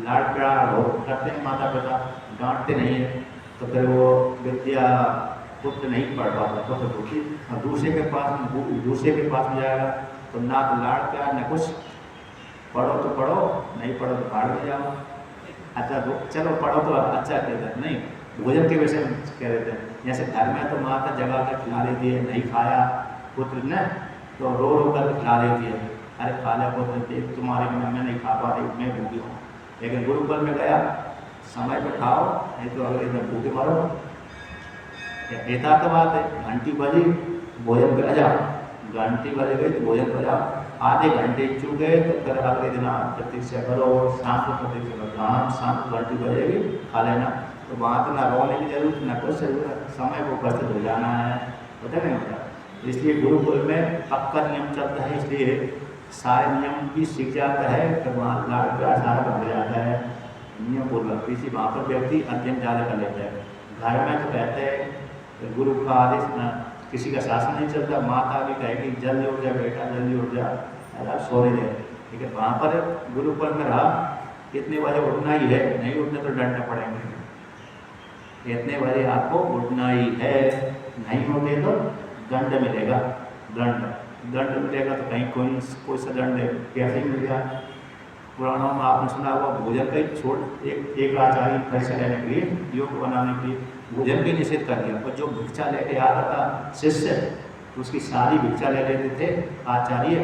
लाड़ प्यार करते हैं माता पिता, डांटते नहीं है, तो फिर वो विद्या पुत्र नहीं पढ़ पाता, तो फिर दुखी। और दूसरे के पास में जाएगा तो ना तो लाड़ प्यार न कुछ, पढ़ो तो पढ़ो, नहीं पढ़ो तो भाड़ में जाओ। अच्छा चलो पढ़ो तो अच्छा कहते हैं, नहीं भोजन के विषय में कह देते हैं। जैसे घर में तो माता जगा कर खिला देती है, नहीं खाया पुत्र ने तो रो कर खिला देती है, अरे खा लिया पुत्र, तुम्हारे बिना मैं नहीं खा पा रही, मैं भूखी हूँ। लेकिन गुरुकुल में गया, समय पर खाओ, नहीं तो अगले दिन भूखे मरो। यथार्थ बात है, घंटी बजी भोजन कर जाओ, घंटी बज गई तो भोजन कर जाओ, आधे घंटे चूक गए तो फिर अगले दिन आप प्रतीक्षा करो, शाम को प्रतीक्षा करो, हाँ शाम को घंटी बजेगी खा लेना। तो वहाँ तो ना रोने की जरूरत ना कुछ जरूरत, समय को उपस्थित हो जाना है, होता नहीं होता। इसलिए गुरुकुल में पक्का नियम चलता है, इसलिए सारे नियम की सीख जाता है, तो वहाँ लाड़ प्यार सारा बढ़ जाता है नियम पूर्वक। इसी वहाँ पर व्यक्ति अध्ययन ज़्यादा कर लेता है। घर में तो कहते हैं गुरु का आदेश न, किसी का शासन नहीं चलता, माता भी कहेगी जल्दी उठ जा बेटा, जल्दी उठ जा, अरे सोने दे। लेकिन वहाँ पर गुरुकुल में रहा, इतने बजे उठना ही है, नहीं उठने तो डंडा पड़ेंगे, इतने बजे आपको उठना ही है, नहीं उठे तो दंड मिलेगा, दंड मिलेगा। तो कहीं कोई सा दंड कैसे मिल जाए? पुराणों में आपने सुना हुआ, भोजन का छोड़ एक आचार्य पैसे लेने के लिए, योग बनाने के लिए भोजन के निषेध कर दिया, और जो भिक्षा लेके आता था शिष्य, तो उसकी सारी भिक्षा ले लेते थे आचार्य,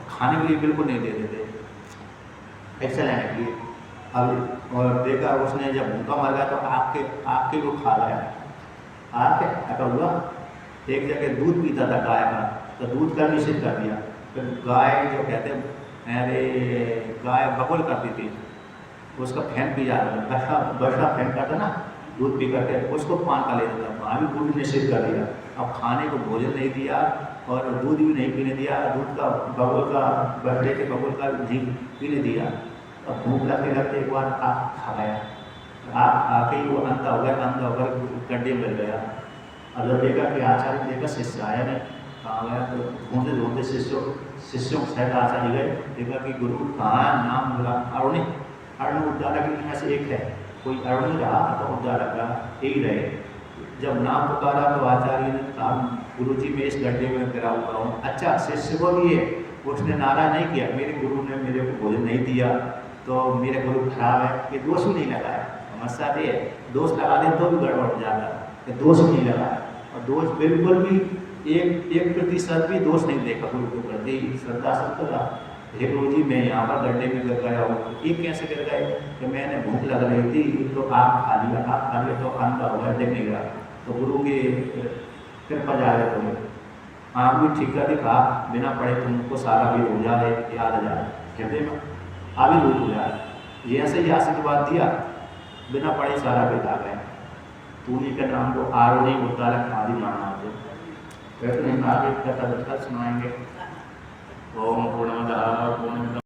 खाने के लिए बिल्कुल नहीं देते थे, पैसे लेने के लिए। अब और देखा उसने जब भूखा मर गया तो आपके को खा गया, आपके क्या हुआ, एक जगह दूध पीता था गाय का, तो दूध का निषेध कर दिया। फिर गाय जो कहते हैं, अरे गाय बकुल करती थी, उसका फैन पी जाता था, बछड़ा फैन करता ना दूध पी करके, उसको पान का लेता था, वहाँ भी दूध निषेध कर दिया। अब खाने को भोजन नहीं दिया, और दूध भी नहीं पीने दिया, दूध का बबुल का बर्थडे के बबुल का घी पीने दिया। और भूख लगते लगते एक बार आग खा गया, आग आके ही वो अंधा हो गया, अंधा होकर गड्ढे में गिर गया। और जब देखा कि आचार्य देखा शिष्य आया नहीं, कहाँ गया, तो ढूंढते ढूंढते शिष्यों के साथ आचार्य गए, देखा कि गुरु कहाँ है, नाम बोला अरुणी, अरुण उद्धारक में से एक है, कोई अरुणी रहा तो उद्धारक रहा, यही रहे। जब नाम पुकारा तो आचार्य ने कहा गुरु जी मैं इस गड्ढे में गिरा हुआ हूँ। अच्छा शिष्य को भी है, उसने नारा नहीं किया, मेरे गुरु ने मेरे को भोजन नहीं दिया तो मेरे गुरु खराब है, ये दोष भी नहीं लगाया। समस्या ये है, दोष लगा दें तो भी गड़बड़ हो जाता है, दोष नहीं लगाया। और दोष बिल्कुल भी 1% भी दोष नहीं देखा गुरु के प्रति, श्रद्धा सब था। हे गुरु जी मैं यहाँ पर गड्ढे में गिर गया हूँ। ये कैसे गिर गए कि मैंने भूख लग रही थी तो आग खा लिया, आग खा लिया तो अंधा हो गया, देख नहीं गया। तो गुरु की कृपा जा रहे तुम्हें, आँख भी ठीक कर दिखा, बिना पढ़े तुमको सारा भी हो जाए, याद आ जाए, हृदय में आगे दूर हो जाए। ये ऐसे ही आशीर्वाद दिया, बिना पढ़े सारा भी आ गए। तूने के नाम को आरोही उद्धारक आदि माना हो, कहते हैं आगे कथा सुनाएंगे। ओम पूर्णमदः पूर्णमिदं